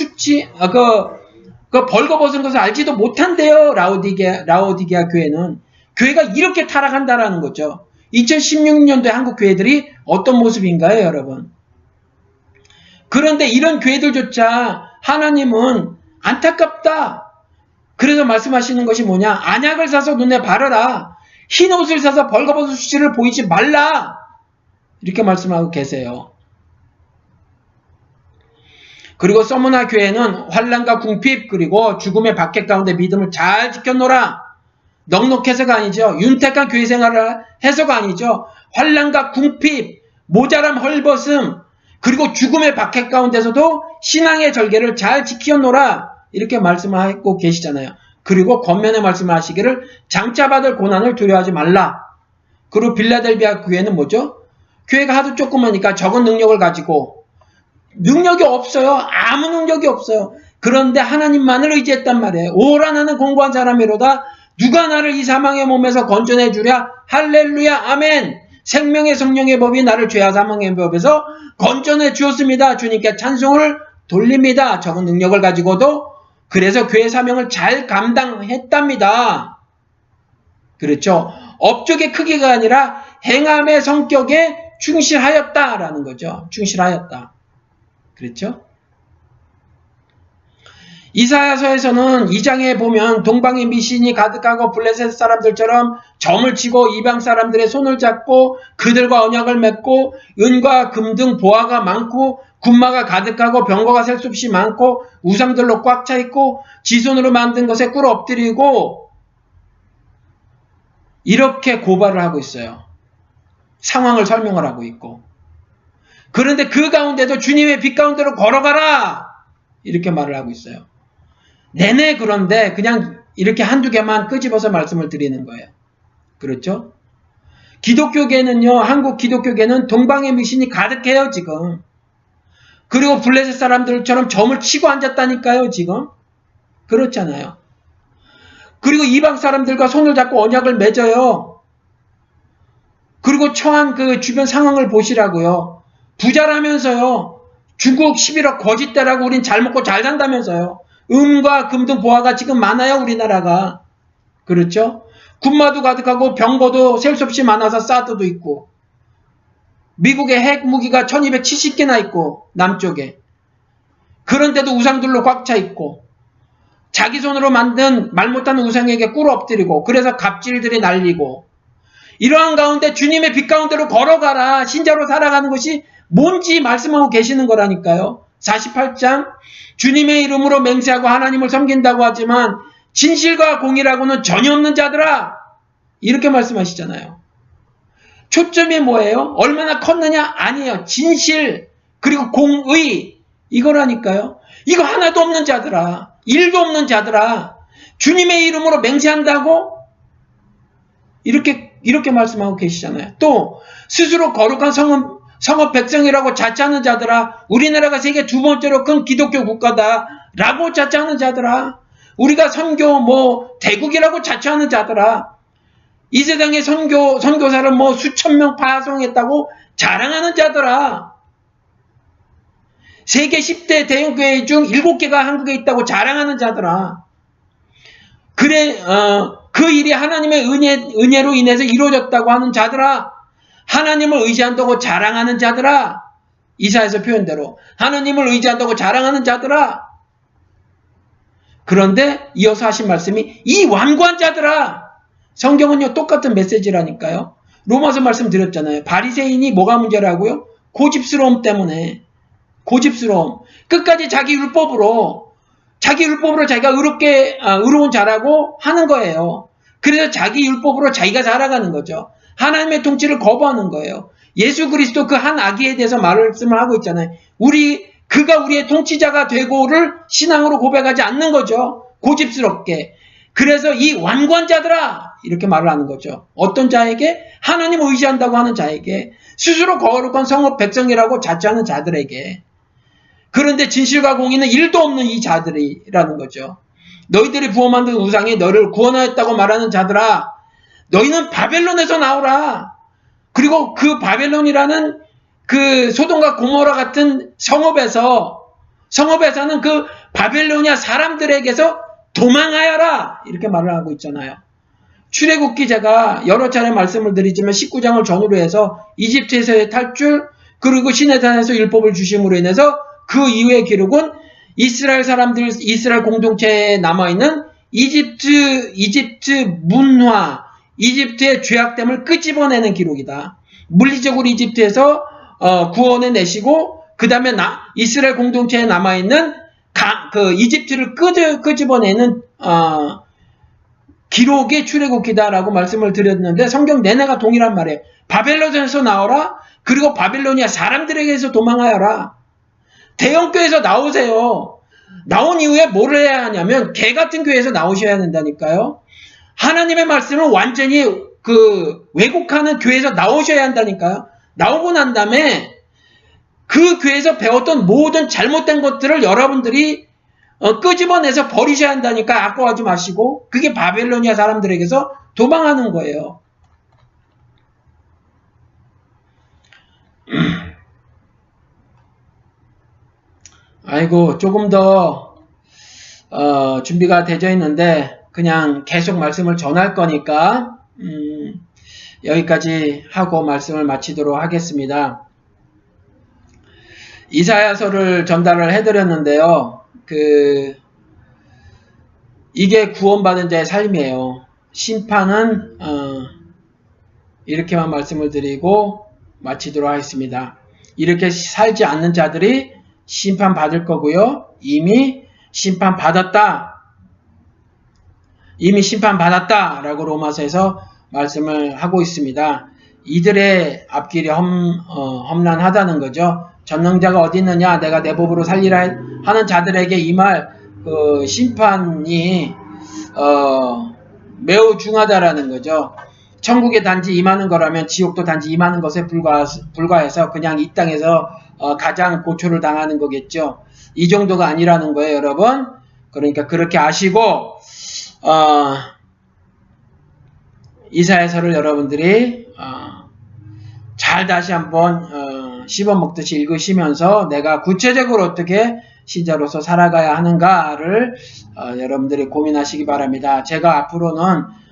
벌거벗은 것을 알지도 못한대요. 라오디게아 교회는. 교회가 이렇게 타락한다라는 거죠. 2016년도에 한국 교회들이 어떤 모습인가요, 여러분? 그런데 이런 교회들조차 하나님은 안타깝다. 그래서 말씀하시는 것이 뭐냐? 안약을 사서 눈에 바르라. 흰 옷을 사서 벌거벗은 수치를 보이지 말라. 이렇게 말씀하고 계세요. 그리고 서머나 교회는 환난과 궁핍 그리고 죽음의 박해 가운데 믿음을 잘 지켜노라. 넉넉해서가 아니죠. 윤택한 교회 생활을 해서가 아니죠. 환난과 궁핍, 모자람, 헐벗음 그리고 죽음의 박해 가운데서도 신앙의 절개를 잘 지켜노라. 이렇게 말씀하고 계시잖아요. 그리고 겉면에 말씀하시기를 장차받을 고난을 두려워하지 말라. 그리고 빌라델비아 교회는 뭐죠? 교회가 하도 조그마니까 적은 능력을 가지고 능력이 없어요. 아무 능력이 없어요. 그런데 하나님만을 의지했단 말이에요. 오라 나는 공고한 사람이로다. 누가 나를 이 사망의 몸에서 건져내 주랴. 할렐루야 아멘. 생명의 성령의 법이 나를 죄와 사망의 법에서 건져내 주었습니다. 주님께 찬송을 돌립니다. 적은 능력을 가지고도 그래서 교회 사명을 잘 감당했답니다. 그렇죠. 업적의 크기가 아니라 행함의 성격에 충실하였다라는 거죠. 충실하였다. 그렇죠? 이사야서에서는 2장에 보면 동방의 미신이 가득하고 블레셋 사람들처럼 점을 치고 이방 사람들의 손을 잡고 그들과 언약을 맺고 은과 금 등 보화가 많고 군마가 가득하고 병거가 셀 수 없이 많고 우상들로 꽉 차 있고 지손으로 만든 것에 꿇어 엎드리고 이렇게 고발을 하고 있어요. 상황을 설명을 하고 있고. 그런데 그 가운데도 주님의 빛 가운데로 걸어가라! 이렇게 말을 하고 있어요. 내내 그런데 그냥 이렇게 한두 개만 끄집어서 말씀을 드리는 거예요. 그렇죠? 기독교계는요, 한국 기독교계는 동방의 미신이 가득해요, 지금. 그리고 블레셋 사람들처럼 점을 치고 앉았다니까요, 지금. 그렇잖아요. 그리고 이방 사람들과 손을 잡고 언약을 맺어요. 그리고 처한 그 주변 상황을 보시라고요. 부자라면서요. 중국 11억 거짓대라고 우린 잘 먹고 잘 산다면서요. 음과 금 등 보화가 지금 많아요, 우리나라가. 그렇죠? 군마도 가득하고 병거도 셀 수 없이 많아서 사드도 있고, 미국의 핵무기가 1270개나 있고, 남쪽에. 그런데도 우상들로 꽉 차 있고, 자기 손으로 만든 말 못하는 우상에게 꿇어 엎드리고, 그래서 갑질들이 날리고, 이러한 가운데 주님의 빛 가운데로 걸어가라, 신자로 살아가는 것이 뭔지 말씀하고 계시는 거라니까요. 48장, 주님의 이름으로 맹세하고 하나님을 섬긴다고 하지만 진실과 공의라고는 전혀 없는 자들아, 이렇게 말씀하시잖아요. 초점이 뭐예요? 얼마나 컸느냐? 아니에요. 진실 그리고 공의, 이거라니까요. 이거 하나도 없는 자들아, 일도 없는 자들아, 주님의 이름으로 맹세한다고 이렇게 말씀하고 계시잖아요. 또 스스로 거룩한 성읍 백성이라고 자처하는 자들아, 우리나라가 세계 두 번째로 큰 기독교 국가다라고 자처하는 자들아, 우리가 대국이라고 자처하는 자들아, 이 세상에 선교사를 수천 명 파송했다고 자랑하는 자들아, 세계 10대 대형교회 중 7개가 한국에 있다고 자랑하는 자들아, 그래, 그 일이 하나님의 은혜로 인해서 이루어졌다고 하는 자들아, 하나님을 의지한다고 자랑하는 자들아, 이사야서 표현대로 하나님을 의지한다고 자랑하는 자들아. 그런데 이어서 하신 말씀이 이 완고한 자들아. 성경은요 똑같은 메시지라니까요. 로마서 말씀드렸잖아요. 바리새인이 뭐가 문제라고요? 고집스러움 때문에. 고집스러움. 끝까지 자기 율법으로 자기가 의로운 자라고 하는 거예요. 그래서 자기 율법으로 자기가 살아가는 거죠. 하나님의 통치를 거부하는 거예요. 예수 그리스도 그 한 아기에 대해서 말씀을 하고 있잖아요. 그가 우리의 통치자가 되고를 신앙으로 고백하지 않는 거죠. 고집스럽게. 그래서 이 완고한 자들아, 이렇게 말을 하는 거죠. 어떤 자에게? 하나님을 의지한다고 하는 자에게, 스스로 거룩한 성읍 백성이라고 자처하는 자들에게. 그런데 진실과 공의는 일도 없는 이 자들이라는 거죠. 너희들이 부어 만든 우상이 너를 구원하였다고 말하는 자들아, 너희는 바벨론에서 나오라. 그리고 그 바벨론이라는 그 소돔과 고모라 같은 성읍에서는 그 바벨로니아 사람들에게서 도망하여라, 이렇게 말을 하고 있잖아요. 출애굽기 제가 여러 차례 말씀을 드리지만 19장을 전후로 해서 이집트에서의 탈출, 그리고 시내산에서 율법을 주심으로 인해서 그 이후의 기록은 이스라엘 공동체에 남아있는 이집트 문화, 이집트의 죄악됨을 끄집어내는 기록이다. 물리적으로 이집트에서 구원해 내시고, 그 다음에 이스라엘 공동체에 남아있는 이집트를 끄집어내는 기록이 출애굽기다라고 말씀을 드렸는데, 성경 내내가 동일한 말이에요. 바벨론에서 나오라. 그리고 바빌로니아 사람들에게서 도망하여라. 대형교회에서 나오세요. 나온 이후에 뭘 해야 하냐면 개 같은 교회에서 나오셔야 된다니까요. 하나님의 말씀을 완전히 왜곡하는 교회에서 나오셔야 한다니까요. 나오고 난 다음에 그 교회에서 배웠던 모든 잘못된 것들을 여러분들이 끄집어내서 버리셔야 한다니까. 아까워하지 마시고. 그게 바벨로니아 사람들에게서 도망하는 거예요. 아이고, 조금 더 준비가 되어 있는데 그냥 계속 말씀을 전할 거니까 여기까지 하고 말씀을 마치도록 하겠습니다. 이사야서를 전달을 해드렸는데요. 이게 구원받은 자의 삶이에요. 심판은 이렇게만 말씀을 드리고 마치도록 하겠습니다. 이렇게 살지 않는 자들이 심판받을 거고요. 이미 심판받았다 라고 로마서에서 말씀을 하고 있습니다. 이들의 앞길이 험난하다는 거죠. 전능자가 어디 있느냐, 내가 내 법으로 살리라 하는 자들에게 이 말 심판이 매우 중하다라는 거죠. 천국에 단지 임하는 거라면 지옥도 단지 임하는 것에 불과해서 그냥 이 땅에서 가장 고초를 당하는 거겠죠. 이 정도가 아니라는 거예요, 여러분. 그러니까 그렇게 아시고 이사야서를 여러분들이 잘 다시 한번 씹어먹듯이 읽으시면서 내가 구체적으로 어떻게 신자로서 살아가야 하는가를 여러분들이 고민하시기 바랍니다. 제가 앞으로는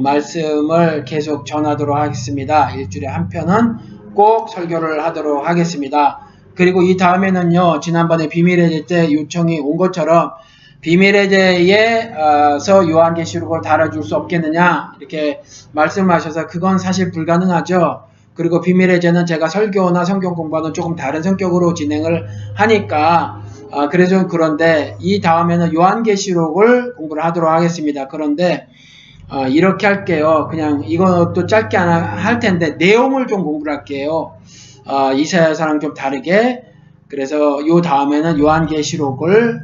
말씀을 계속 전하도록 하겠습니다. 일주일에 한 편은 꼭 설교를 하도록 하겠습니다. 그리고 이 다음에는요, 지난번에 비밀의 제 때 요청이 온 것처럼 비밀의 제에서 요한계시록을 달아줄 수 없겠느냐 이렇게 말씀하셔서 그건 사실 불가능하죠. 그리고 비밀의 제는 제가 설교나 성경 공부는 조금 다른 성격으로 진행을 하니까 그래서 그런데 이 다음에는 요한계시록을 공부를 하도록 하겠습니다. 그런데 이렇게 할게요. 그냥 이것도 짧게 하나 할 텐데 내용을 좀 공부를 할게요. 이사야서랑 좀 다르게. 그래서 요 다음에는 요한계시록을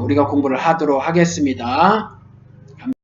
우리가 공부를 하도록 하겠습니다.